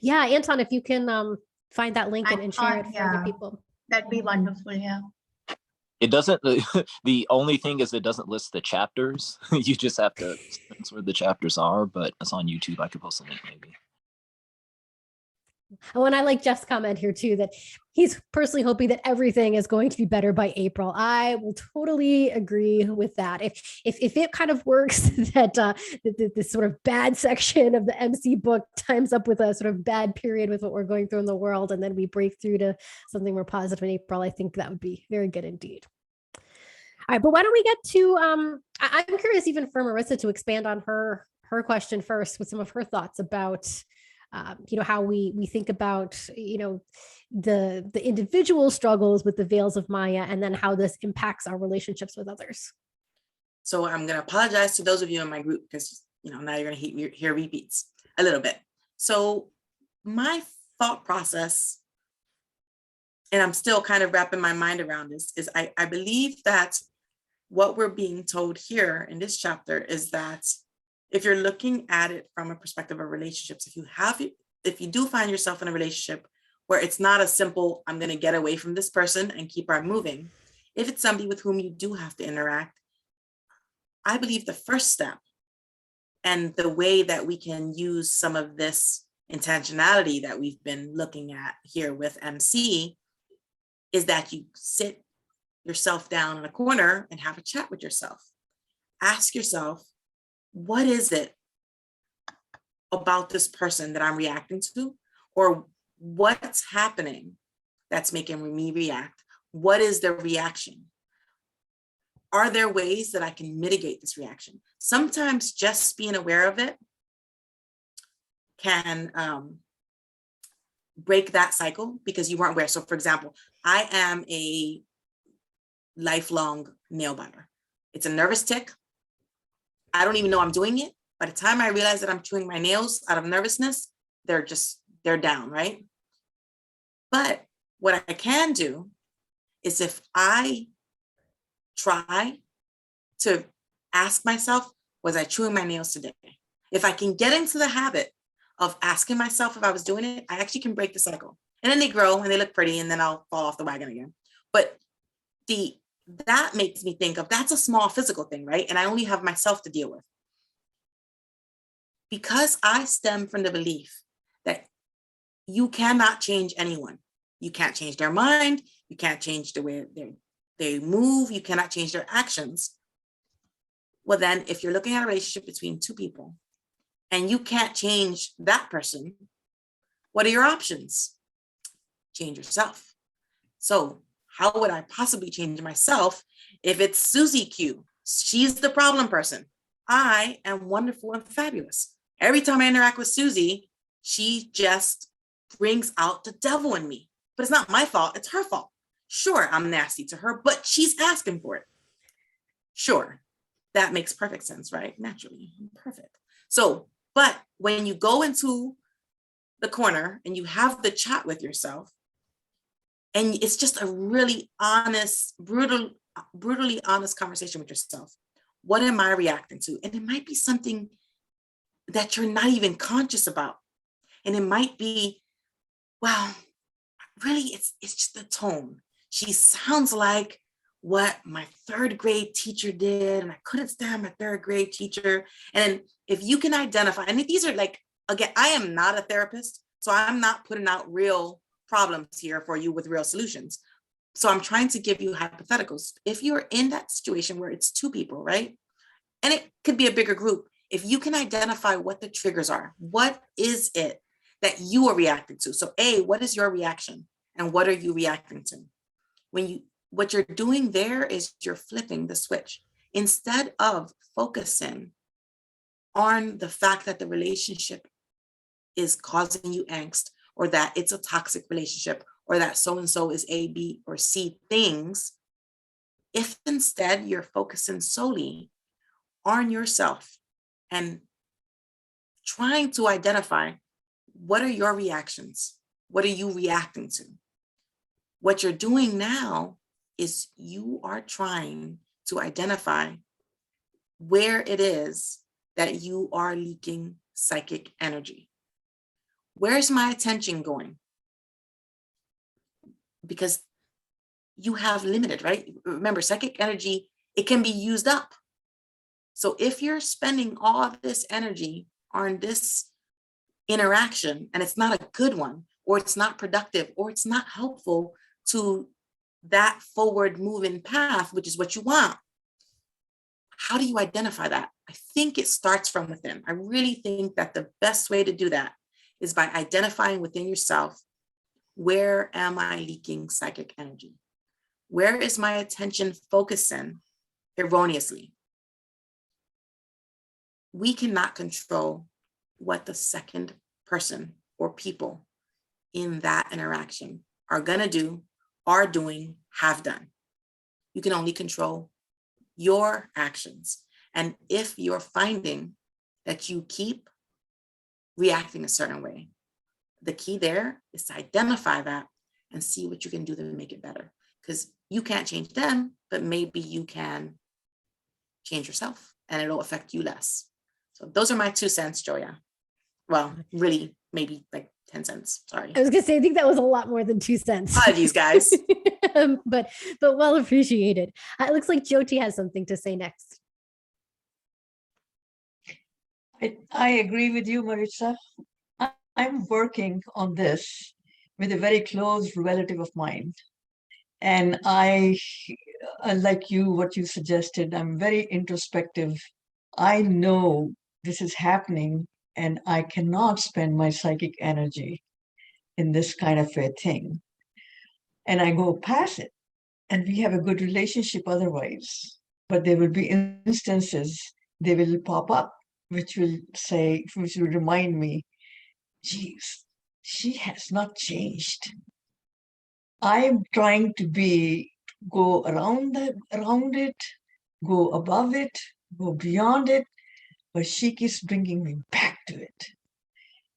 Yeah, Anton, if you can find that link and share it for other people. That'd be wonderful, yeah. It doesn't, the only thing is it doesn't list the chapters. You just have to sense where the chapters are, but it's on YouTube. I could post a link maybe. Oh, and I like Jeff's comment here too, that he's personally hoping that everything is going to be better by April. I will totally agree with that. If it kind of works that this sort of bad section of the MC book times up with a sort of bad period with what we're going through in the world, and then we break through to something more positive in April, I think that would be very good indeed. All right, but why don't we get to, I'm curious even for Marissa to expand on her question first with some of her thoughts about how we think about, the individual struggles with the veils of Maya, and then how this impacts our relationships with others. So I'm going to apologize to those of you in my group because, now you're going to hear repeats a little bit. So my thought process, and I'm still kind of wrapping my mind around this, is I believe that what we're being told here in this chapter is that if you're looking at it from a perspective of relationships, if you do find yourself in a relationship where it's not a simple, I'm going to get away from this person and keep on moving. If it's somebody with whom you do have to interact, I believe the first step and the way that we can use some of this intentionality that we've been looking at here with MC is that you sit yourself down in a corner and have a chat with yourself. Ask yourself, what is it about this person that I'm reacting to? Or what's happening that's making me react? What is the reaction? Are there ways that I can mitigate this reaction? Sometimes just being aware of it can break that cycle because you weren't aware. So for example, I am a lifelong nail biter. It's a nervous tick. I don't even know I'm doing it. By the time I realize that I'm chewing my nails out of nervousness, they're down, right? But what I can do is if I try to ask myself, was I chewing my nails today? If I can get into the habit of asking myself if I was doing it, I actually can break the cycle. And then they grow and they look pretty and then I'll fall off the wagon again. But that makes me think of, that's a small physical thing, right? And I only have myself to deal with. Because I stem from the belief that you cannot change anyone. You can't change their mind. You can't change the way They move, you cannot change their actions. Well, then if you're looking at a relationship between two people and you can't change that person, what are your options? Change yourself. So how would I possibly change myself if it's Susie Q? She's the problem person. I am wonderful and fabulous. Every time I interact with Susie, she just brings out the devil in me. But it's not my fault, it's her fault. Sure, I'm nasty to her, but she's asking for it. Sure, that makes perfect sense, right? Naturally, perfect. So, but when you go into the corner and you have the chat with yourself, and it's just a really honest, brutally honest conversation with yourself. What am I reacting to? And it might be something that you're not even conscious about. And it might be, well, really, it's just the tone. She sounds like what my third grade teacher did, and I couldn't stand my third grade teacher. And if you can identify, and these are like, again, I am not a therapist, so I'm not putting out real problems here for you with real solutions. So I'm trying to give you hypotheticals. If you're in that situation where it's two people, right? And it could be a bigger group. If you can identify what the triggers are, what is it that you are reacting to? So A, what is your reaction? And what are you reacting to? What you're doing there is you're flipping the switch. Instead of focusing on the fact that the relationship is causing you angst, or that it's a toxic relationship, or that so-and-so is A, B, or C things, if instead you're focusing solely on yourself and trying to identify what are your reactions, what are you reacting to? What you're doing now is you are trying to identify where it is that you are leaking psychic energy. Where's my attention going? Because you have limited, right? Remember, psychic energy, it can be used up. So if you're spending all this energy on this interaction and it's not a good one, or it's not productive, or it's not helpful to that forward moving path, which is what you want, how do you identify that? I think it starts from within. I really think that the best way to do that is by identifying within yourself, where am I leaking psychic energy? Where is my attention focusing erroneously? We cannot control what the second person or people in that interaction are gonna do, are doing, have done. You can only control your actions. And if you're finding that you keep reacting a certain way, the key there is to identify that and see what you can do to make it better. Because you can't change them, but maybe you can change yourself and it'll affect you less. So those are my 2 cents, Joya. Well, really, maybe like 10 cents. Sorry. I was gonna say, I think that was a lot more than 2 cents. Apologies, guys. but well appreciated. It looks like Jyoti has something to say next. I agree with you, Maritza. I'm working on this with a very close relative of mine. And I, like you, what you suggested, I'm very introspective. I know this is happening and I cannot spend my psychic energy in this kind of a thing. And I go past it and we have a good relationship otherwise. But there will be instances, they will pop up, which will remind me, geez, she has not changed. I'm trying to go around it, go above it, go beyond it, but she keeps bringing me back to it.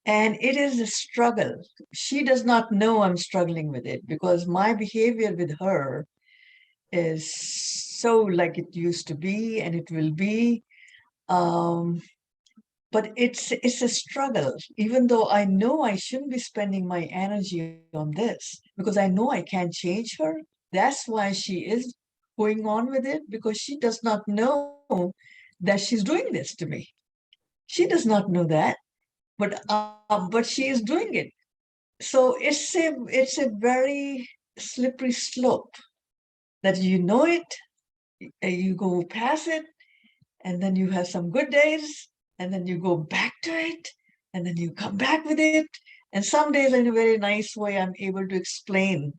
And it is a struggle. She does not know I'm struggling with it because my behavior with her is so like it used to be and it will be. But it's a struggle, even though I know I shouldn't be spending my energy on this because I know I can't change her. That's why she is going on with it, because she does not know that she's doing this to me. She does not know that, but she is doing it. So it's a very slippery slope that you know it, you go past it, and then you have some good days, and then you go back to it, and then you come back with it. And some days, in a very nice way, I'm able to explain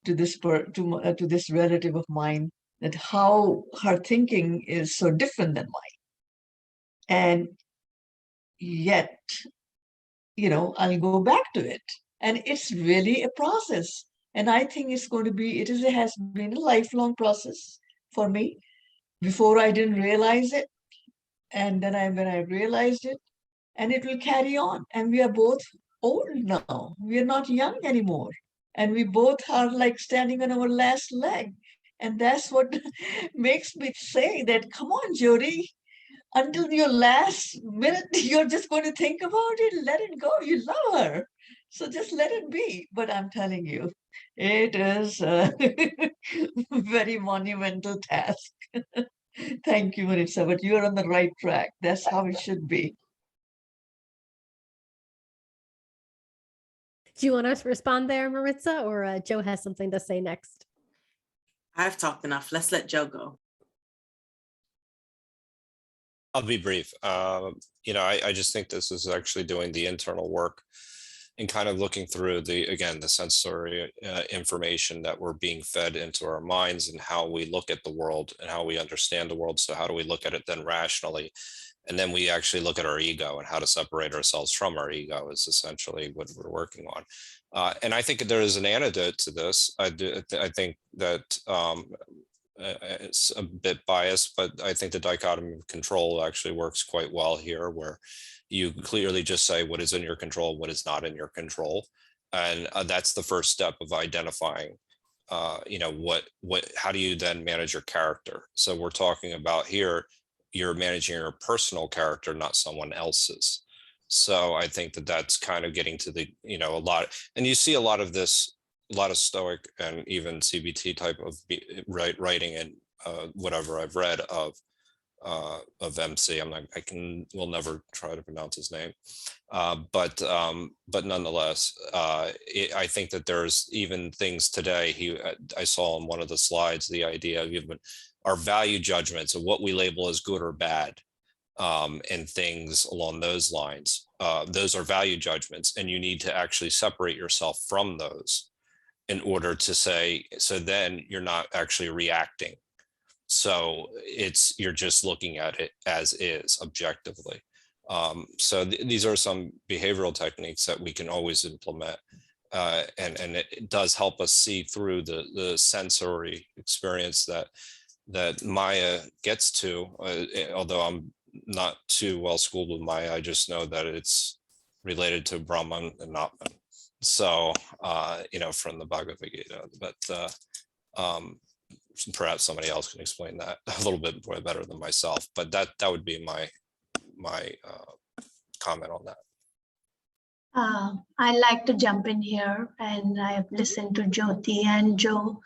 to this to this relative of mine that how her thinking is so different than mine. And yet, I'll go back to it. And it's really a process. And I think it's going to be, it has been a lifelong process for me. Before I didn't realize it. And then when I realized it, and it will carry on. And we are both old now. We are not young anymore. And we both are like standing on our last leg. And that's what makes me say that, come on, Jody, until your last minute, you're just going to think about it, let it go. You love her. So just let it be. But I'm telling you, it is a very monumental task. Thank you, Maritza, but you're on the right track. That's how it should be. Do you want us to respond there, Maritza, or Joe has something to say next? I've talked enough. Let's let Joe go. I'll be brief. I just think this is actually doing the internal work and kind of looking through the sensory information that we're being fed into our minds and how we look at the world and how we understand the world. So how do we look at it then rationally? And then we actually look at our ego and how to separate ourselves from our ego is essentially what we're working on. And I think there is an antidote to this. I think that it's a bit biased, but I think the dichotomy of control actually works quite well here, where you clearly just say what is in your control, what is not in your control. And that's the first step of identifying, how do you then manage your character? So we're talking about here, you're managing your personal character, not someone else's. So I think that that's kind of getting to the, a lot, and you see a lot of this, a lot of Stoic and even CBT type of writing and whatever I've read of MC. We'll never try to pronounce his name, but nonetheless, I think that there's even things today. I saw on one of the slides the idea of even our value judgments of what we label as good or bad, and things along those lines. Those are value judgments, and you need to actually separate yourself from those in order to say, so then you're not actually reacting. So you're just looking at it as is objectively. So these are some behavioral techniques that we can always implement. And it does help us see through the sensory experience that Maya gets to, although I'm not too well schooled with Maya, I just know that it's related to Brahman and Atman. So, from the Bhagavad Gita, but perhaps somebody else can explain that a little bit better than myself. But that would be my comment on that. I like to jump in here, and I've listened to Jyoti and Joe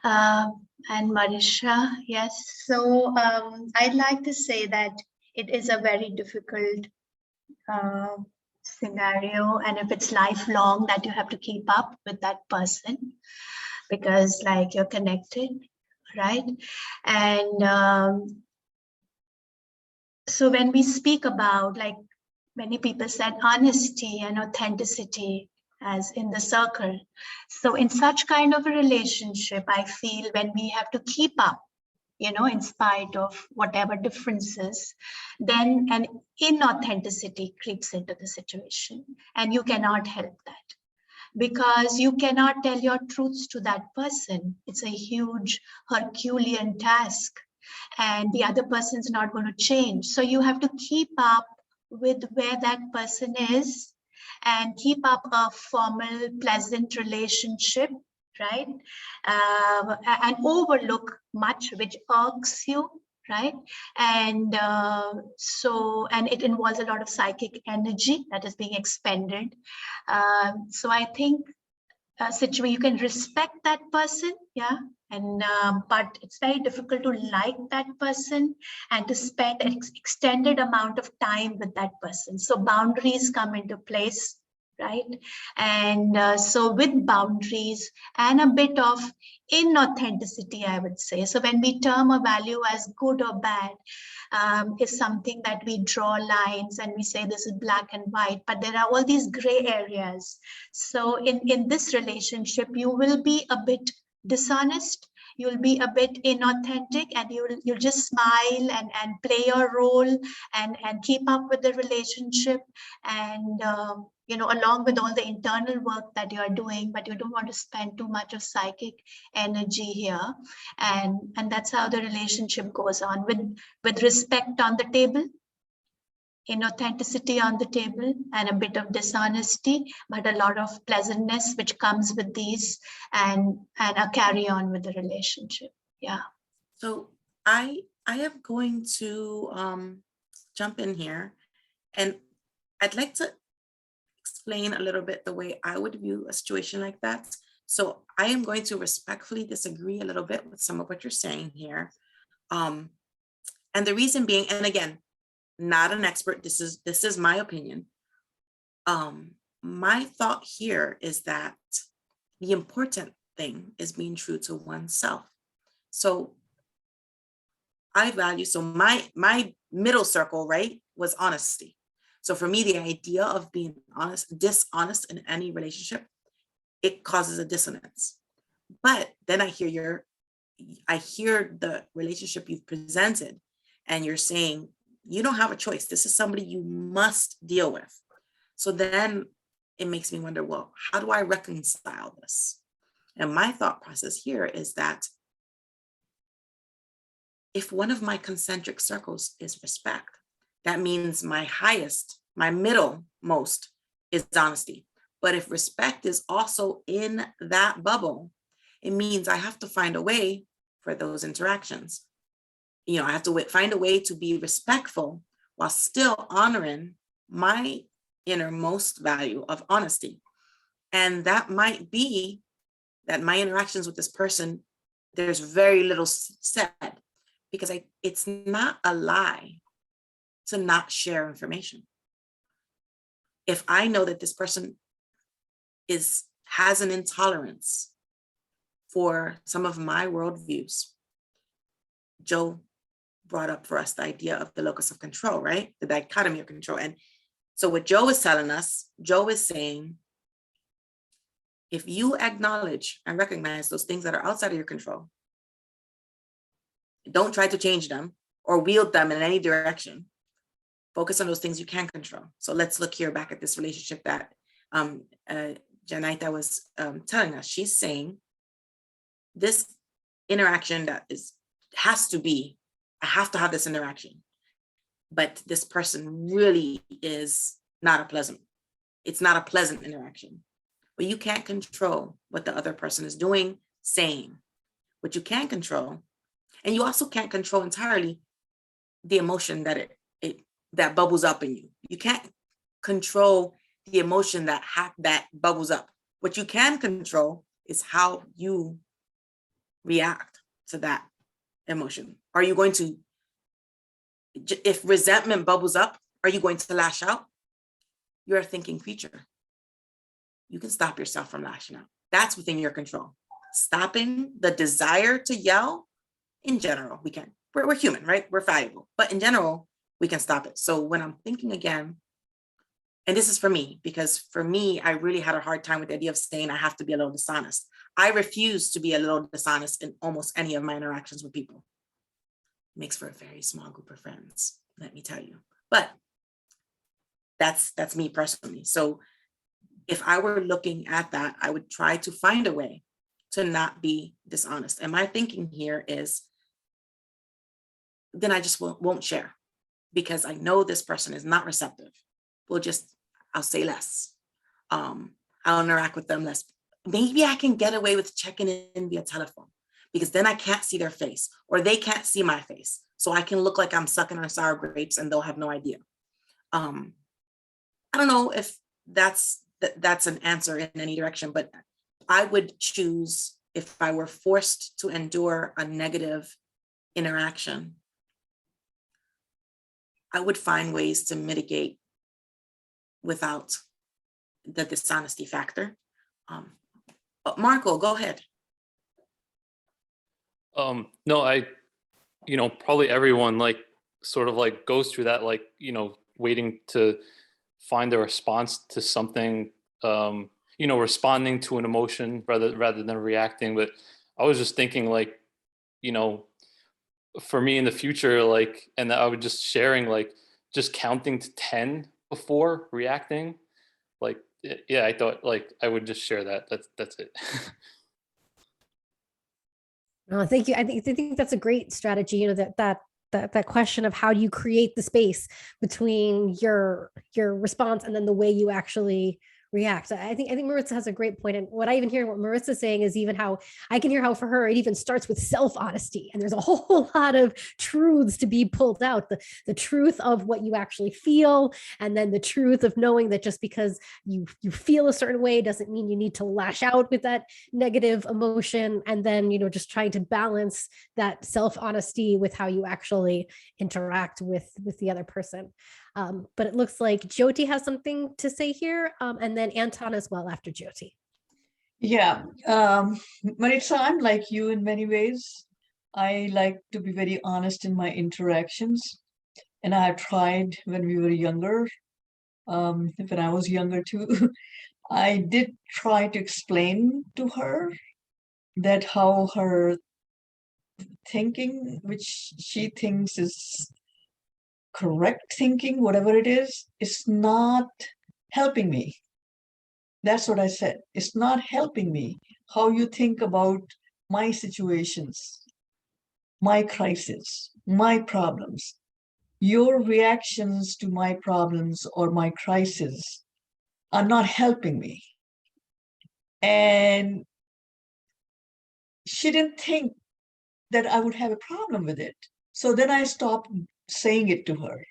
and Marisha. Yes, so I'd like to say that it is a very difficult scenario, and if it's lifelong, that you have to keep up with that person because you're connected, right? And so when we speak about, many people said, honesty and authenticity as in the circle, so in such kind of a relationship, I feel when we have to keep up, in spite of whatever differences, then an inauthenticity creeps into the situation, and you cannot help that because you cannot tell your truths to that person. It's a huge Herculean task, and the other person's not going to change. So you have to keep up with where that person is and keep up a formal, pleasant relationship, right? And overlook much which irks you, right? And and it involves a lot of psychic energy that is being expended. So I think you can respect that person, yeah, and but it's very difficult to like that person and to spend an extended amount of time with that person. So boundaries come into place, right? And so with boundaries and a bit of inauthenticity, I would say. So when we term a value as good or bad, is something that we draw lines and we say this is black and white, but there are all these gray areas. So in this relationship, you will be a bit dishonest, you'll be a bit inauthentic, and you'll just smile and play your role and keep up with the relationship, and you know, along with all the internal work that you're doing, but you don't want to spend too much of psychic energy here. And that's how the relationship goes on, with respect on the table, inauthenticity on the table, and a bit of dishonesty, but a lot of pleasantness which comes with these, and a carry on with the relationship. Yeah. So I am going to jump in here, and I'd like to explain a little bit the way I would view a situation like that. So I am going to respectfully disagree a little bit with some of what you're saying here. And the reason being, and again, not an expert, this is my opinion. My thought here is that the important thing is being true to oneself. So I value, so my middle circle, right, was honesty. So for me, the idea of being dishonest in any relationship, it causes a dissonance. But then I hear the relationship you've presented, and you're saying, you don't have a choice. This is somebody you must deal with. So then it makes me wonder, well, how do I reconcile this? And my thought process here is that if one of my concentric circles is respect, that means my highest, my middle most is honesty. But if respect is also in that bubble, it means I have to find a way for those interactions. You know, I have to find a way to be respectful while still honoring my innermost value of honesty. And that might be that my interactions with this person, there's very little said, because it's not a lie to not share information. If I know that this person has an intolerance for some of my worldviews, Joe brought up for us the idea of the locus of control, right? The dichotomy of control. And so what Joe is telling us, Joe is saying, if you acknowledge and recognize those things that are outside of your control, don't try to change them or wield them in any direction. Focus on those things you can control. So let's look here back at this relationship that Janaita was telling us. She's saying this interaction that has to be, I have to have this interaction, but this person really is not a pleasant, it's not a pleasant interaction. But you can't control what the other person is doing, saying. What you can control, and you also can't control entirely the emotion that that bubbles up in you. You can't control the emotion that bubbles up. What you can control is how you react to that emotion. Are you going to, if resentment bubbles up, are you going to lash out? You're a thinking creature. You can stop yourself from lashing out. That's within your control. Stopping the desire to yell, in general, we can. We're human, right? We're fallible. But in general, we can stop it. So when I'm thinking again, and this is for me, because for me, I really had a hard time with the idea of saying I have to be a little dishonest. I refuse to be a little dishonest in almost any of my interactions with people. It makes for a very small group of friends, let me tell you. But that's me personally. So if I were looking at that, I would try to find a way to not be dishonest. And my thinking here is, then I just won't share, because I know this person is not receptive. I'll say less. I'll interact with them less. Maybe I can get away with checking in via telephone, because then I can't see their face, or they can't see my face. So I can look like I'm sucking on sour grapes and they'll have no idea. I don't know if that's an answer in any direction, but I would choose, if I were forced to endure a negative interaction, I would find ways to mitigate without the dishonesty factor. But Marco, go ahead. No, probably everyone sort of goes through that, waiting to find a response to something, responding to an emotion rather than reacting. But I was just thinking for me in the future, and I was just sharing, just counting to 10 before reacting. Yeah, I thought I would just share that. That's it. Oh, thank you. I think that's a great strategy. That question of how do you create the space between your response and then the way you actually react. I think Maritza has a great point. And what I even hear what Maritza's saying is even how I can hear how for her, it even starts with self-honesty. And there's a whole lot of truths to be pulled out, the truth of what you actually feel. And then the truth of knowing that just because you feel a certain way doesn't mean you need to lash out with that negative emotion. And then, just trying to balance that self-honesty with how you actually interact with the other person. But it looks like Jyoti has something to say here, and then Anton as well after Jyoti. Yeah, Maritza, I'm like you in many ways. I like to be very honest in my interactions, and I tried when we were younger, when I was younger too. I did try to explain to her that how her thinking, which she thinks is correct thinking, whatever it is not helping me. That's what I said. It's not helping me. How you think about my situations, my crisis, my problems, your reactions to my problems or my crisis are not helping me. And she didn't think that I would have a problem with it. So then I stopped saying it to her.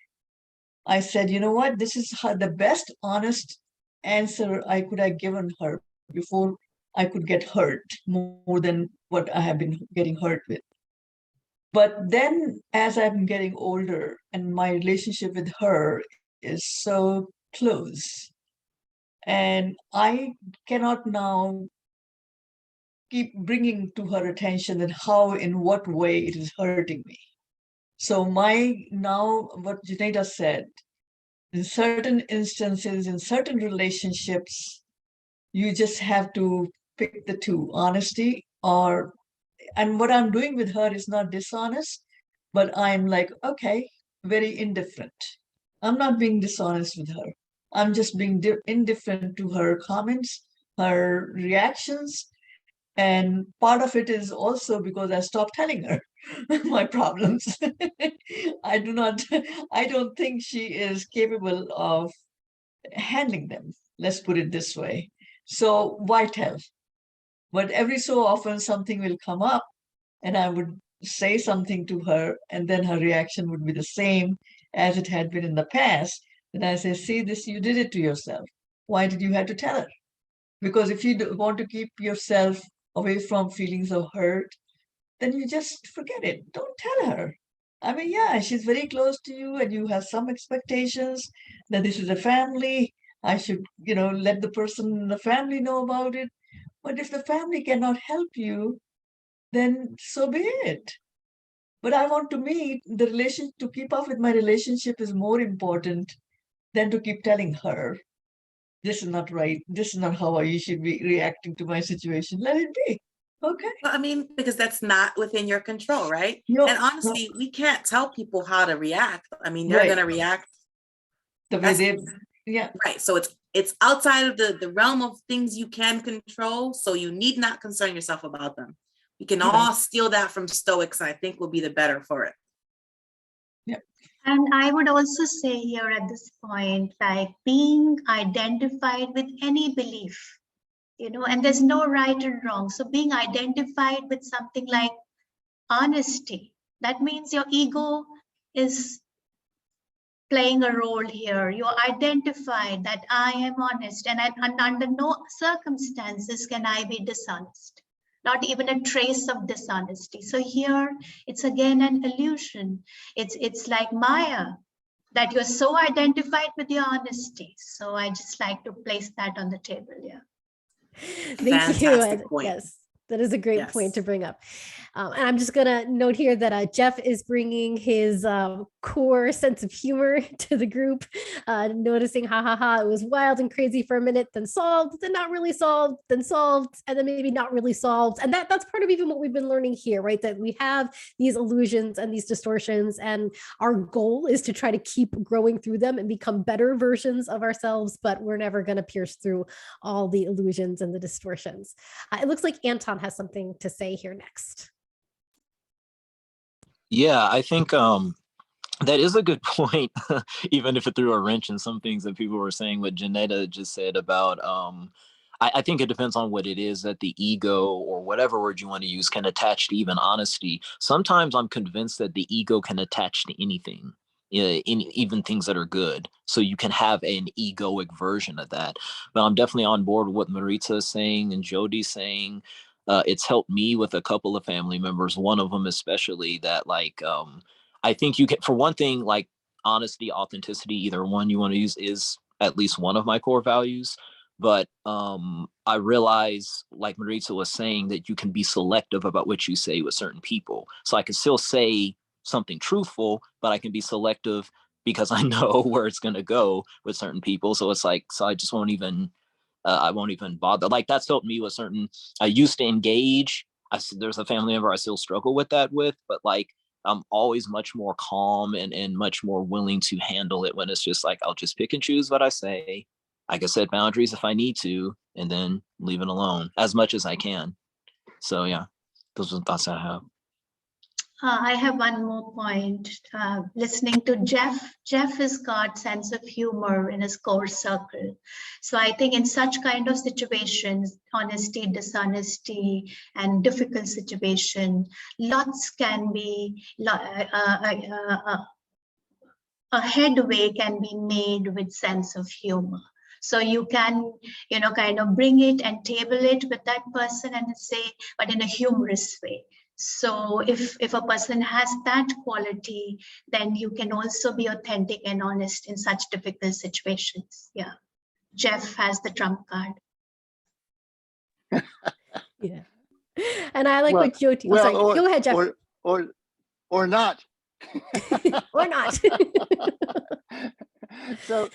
I said, you know what, this is the best honest answer I could have given her before I could get hurt more than what I have been getting hurt with. But then as I'm getting older and my relationship with her is so close, and I cannot now keep bringing to her attention that how, in what way it is hurting me. So what Junaida said, in certain instances, in certain relationships, you just have to pick the two, honesty and what I'm doing with her is not dishonest, but I'm like, okay, very indifferent. I'm not being dishonest with her. I'm just being indifferent to her comments, her reactions. And part of it is also because I stopped telling her my problems. I don't think she is capable of handling them. Let's put it this way. So why tell? But every so often something will come up and I would say something to her and then her reaction would be the same as it had been in the past. And I say, see this, you did it to yourself. Why did you have to tell her? Because if you want to keep yourself away from feelings of hurt, then you just forget it. Don't tell her. I mean, yeah, she's very close to you and you have some expectations that this is a family. I should, let the person in the family know about it. But if the family cannot help you, then so be it. But I want to keep up with my relationship is more important than to keep telling her, this is not right. This is not how you should be reacting to my situation. Let it be. Okay. Well, I mean, because that's not within your control, right? No, and honestly, we can't tell people how to react. I mean, they're going to react the way they, yeah. Right. So it's outside of the realm of things you can control. So you need not concern yourself about them. We can all steal that from Stoics. I think will be the better for it. Yeah. And I would also say here at this point, like being identified with any belief, and there's no right and wrong. So being identified with something like honesty, that means your ego is playing a role here. You're identified that I am honest and under no circumstances can I be dishonest. Not even a trace of dishonesty. So here it's again an illusion. It's like Maya. that you're so identified with your honesty. So I just like to place that on the table. Yeah. Thank you. Fantastic point. Yes, that is a great Yes. point to bring up. And I'm just going to note here that Jeff is bringing his core sense of humor to the group, noticing, it was wild and crazy for a minute, then solved, then not really solved, then solved, and then maybe not really solved. And that's part of even what we've been learning here, right? That we have these illusions and these distortions, and our goal is to try to keep growing through them and become better versions of ourselves, but we're never going to pierce through all the illusions and the distortions. It looks like Anton has something to say here next. Yeah, I think that is a good point, even if it threw a wrench in some things that people were saying. What Janetta just said about, I think it depends on what it is that the ego, or whatever word you want to use, can attach to even honesty. Sometimes I'm convinced that the ego can attach to anything, even things that are good. So you can have an egoic version of that. But I'm definitely on board with what Maritza is saying and Jody's saying. It's helped me with a couple of family members, one of them especially, that I think you can, for one thing, like honesty, authenticity, either one you want to use, is at least one of my core values. But I realize, like Maritza was saying, that you can be selective about what you say with certain people. So I can still say something truthful, but I can be selective because I know where it's going to go with certain people. So it's like, so I just won't even, I won't even bother. Like that's helped me with certain, I used to engage. There's a family member I still struggle with that with, but like, I'm always much more calm and much more willing to handle it when it's just like, I'll just pick and choose what I say. I can set boundaries if I need to, and then leave it alone as much as I can. So yeah, those are the thoughts I have. I have one more point. Listening to Jeff has got sense of humor in his core circle. So I think in such kind of situations, honesty, dishonesty, and difficult situation, lots can be, a headway can be made with sense of humor. So you can, kind of bring it and table it with that person and say, but in a humorous way. So if a person has that quality, then you can also be authentic and honest in such difficult situations. Yeah. Jeff has the trump card. Yeah. And I like what Jyoti, sorry, go ahead, Jeff. Or not. Or not. So,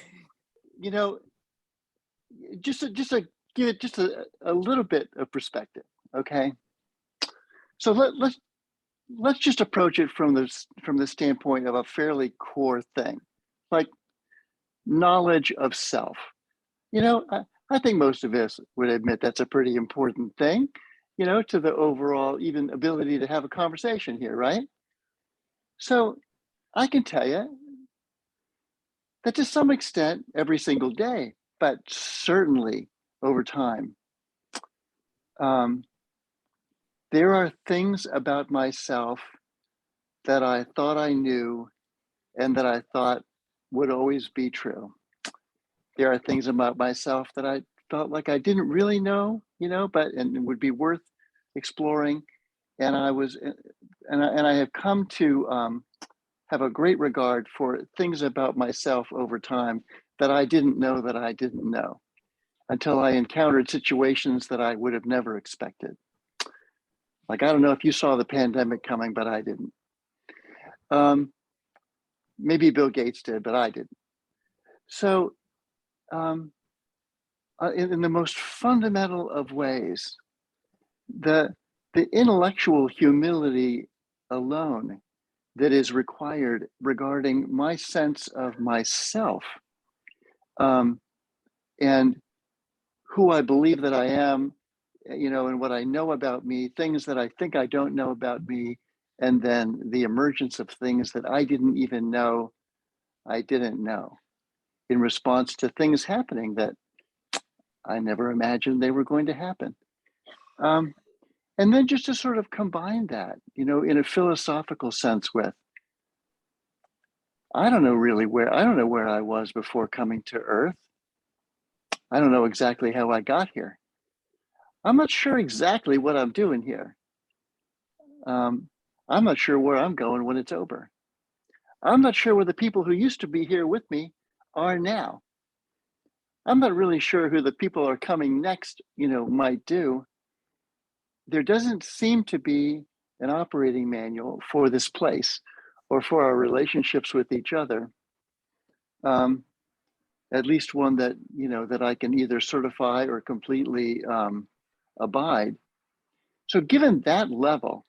just to give it just a little bit of perspective, okay? So let's just approach it from the standpoint of a fairly core thing, like knowledge of self. I think most of us would admit that's a pretty important thing, to the overall even ability to have a conversation here, right? So I can tell you that to some extent every single day, but certainly over time, there are things about myself that I thought I knew and that I thought would always be true. There are things about myself that I felt like I didn't really know, but and would be worth exploring. And I have come to have a great regard for things about myself over time that I didn't know that I didn't know until I encountered situations that I would have never expected. Like, I don't know if you saw the pandemic coming, but I didn't. Maybe Bill Gates did, but I didn't. So in the most fundamental of ways, the intellectual humility alone that is required regarding my sense of myself and who I believe that I am, and what I know about me, things that I think I don't know about me, and then the emergence of things that I didn't even know I didn't know in response to things happening that I never imagined they were going to happen. And then just to sort of combine that, in a philosophical sense with, I don't know where I was before coming to Earth. I don't know exactly how I got here. I'm not sure exactly what I'm doing here. I'm not sure where I'm going when it's over. I'm not sure where the people who used to be here with me are now. I'm not really sure who the people are coming next, might do. There doesn't seem to be an operating manual for this place or for our relationships with each other. At least one that, that I can either certify or completely abide. So given that level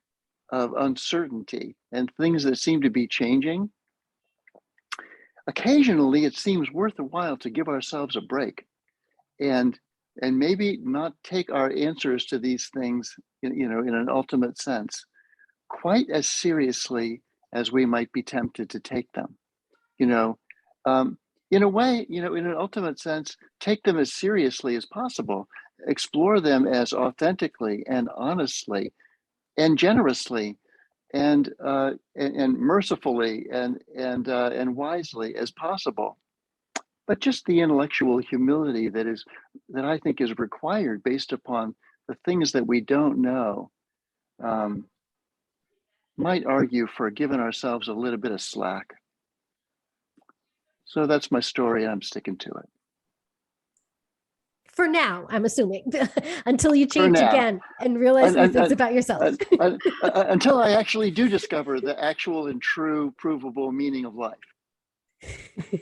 of uncertainty and things that seem to be changing, occasionally it seems worth a while to give ourselves a break and maybe not take our answers to these things, in an ultimate sense, quite as seriously as we might be tempted to take them. In a way, in an ultimate sense, take them as seriously as possible, explore them as authentically and honestly and generously and mercifully and wisely as possible. But just the intellectual humility that I think is required based upon the things that we don't know might argue for giving ourselves a little bit of slack. So that's my story, and I'm sticking to it. For now, I'm assuming, until you change again and realize new things about yourself. Until I actually do discover the actual and true provable meaning of life.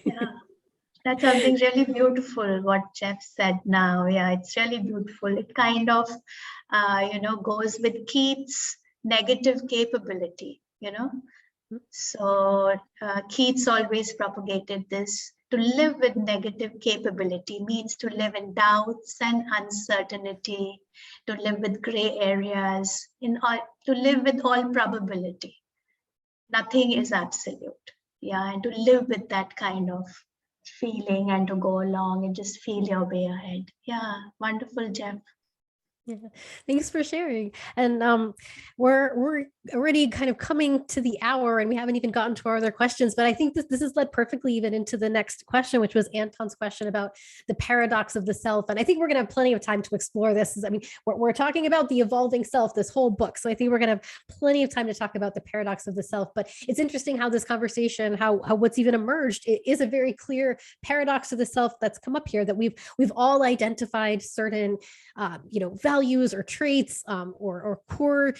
Yeah, that's something really beautiful what Jeff said now. Yeah, it's really beautiful. It kind of, goes with Keats' negative capability, So Keats always propagated this. To live with negative capability means to live in doubts and uncertainty, to live with gray areas, to live with all probability. Nothing is absolute. Yeah, and to live with that kind of feeling and to go along and just feel your way ahead. Yeah, wonderful, Jeff. Yeah, thanks for sharing. And we're already kind of coming to the hour, and we haven't even gotten to our other questions. But I think this has led perfectly even into the next question, which was Anton's question about the paradox of the self. And I think we're going to have plenty of time to explore this. I mean, we're talking about the evolving self, this whole book. So I think we're going to have plenty of time to talk about the paradox of the self. But it's interesting how this conversation, how what's even emerged, it is a very clear paradox of the self that's come up here, that we've all identified certain, values or traits or core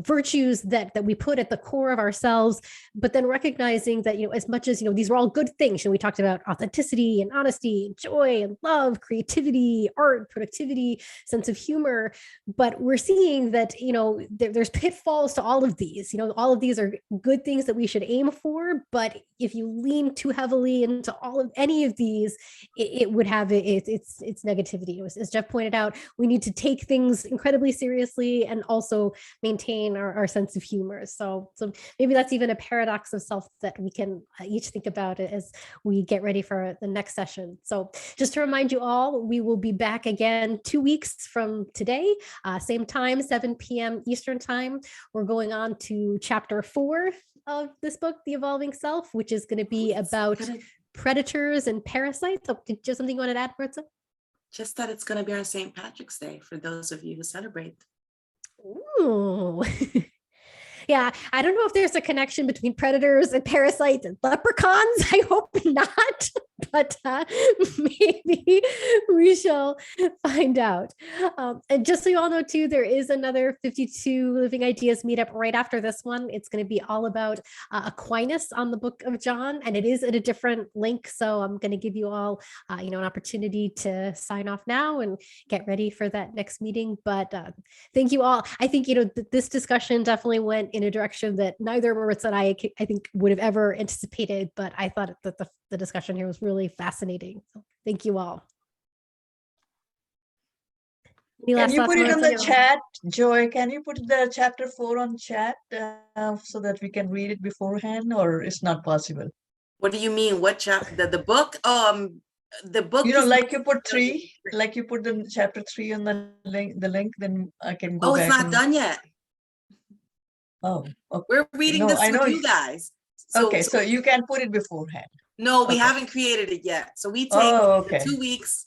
virtues that we put at the core of ourselves, but then recognizing that, as much as, these are all good things, we talked about authenticity and honesty and joy and love, creativity, art, productivity, sense of humor, but we're seeing that, there's pitfalls to all of these. All of these are good things that we should aim for, but if you lean too heavily into any of these, it would have its negativity. As Jeff pointed out, we need to take things incredibly seriously and also maintain our sense of humor. So maybe that's even a paradox of self that we can each think about as we get ready for the next session. So just to remind you all, we will be back again 2 weeks from today, same time, 7 p.m. Eastern time. We're going on to chapter 4 of this book, The Evolving Self, which is going to be about predators and parasites. Oh, did you have something you wanted to add, Maritza? Just that it's going to be on St. Patrick's Day for those of you who celebrate. Ooh. Yeah, I don't know if there's a connection between predators and parasites and leprechauns. I hope not, but maybe we shall find out. And just so you all know too, there is another 52 Living Ideas meetup right after this one. It's going to be all about Aquinas on the Book of John, and it is at a different link. So I'm going to give you all, an opportunity to sign off now and get ready for that next meeting. But thank you all. I think, this discussion definitely went in a direction that neither Maritza and I think would have ever anticipated, but I thought that the discussion here was really fascinating. So thank you all. Can you put it on the chat, Joy? Can you put the chapter 4 on chat so that we can read it beforehand, or it's not possible? What do you mean? What chapter? The book? The book. Like you put 3, like you put the chapter 3 on the link, then I can go back. It's not done yet. Oh, okay. We're reading this with you guys. So you can put it beforehand. No, we haven't created it yet. So we take 2 weeks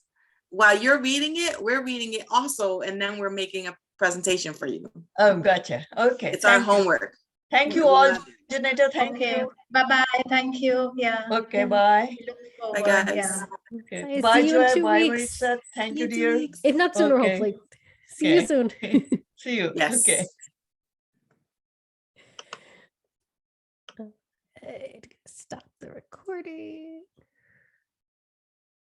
while you're reading it. We're reading it also, and then we're making a presentation for you. Oh, gotcha. Okay. It's our homework. Thank you all Janetta, thank Okay. you. Bye-bye. Thank you. Yeah. Okay, Yeah. bye. We look Bye, forward. guys. Yeah. Okay. Bye. Bye, See you in Joy. 2 Bye, weeks. Maritza. Thank See you, in 2 dear. weeks. If not sooner, Okay. hopefully. See you Okay. soon. See you. Yes. Okay. Stop the recording.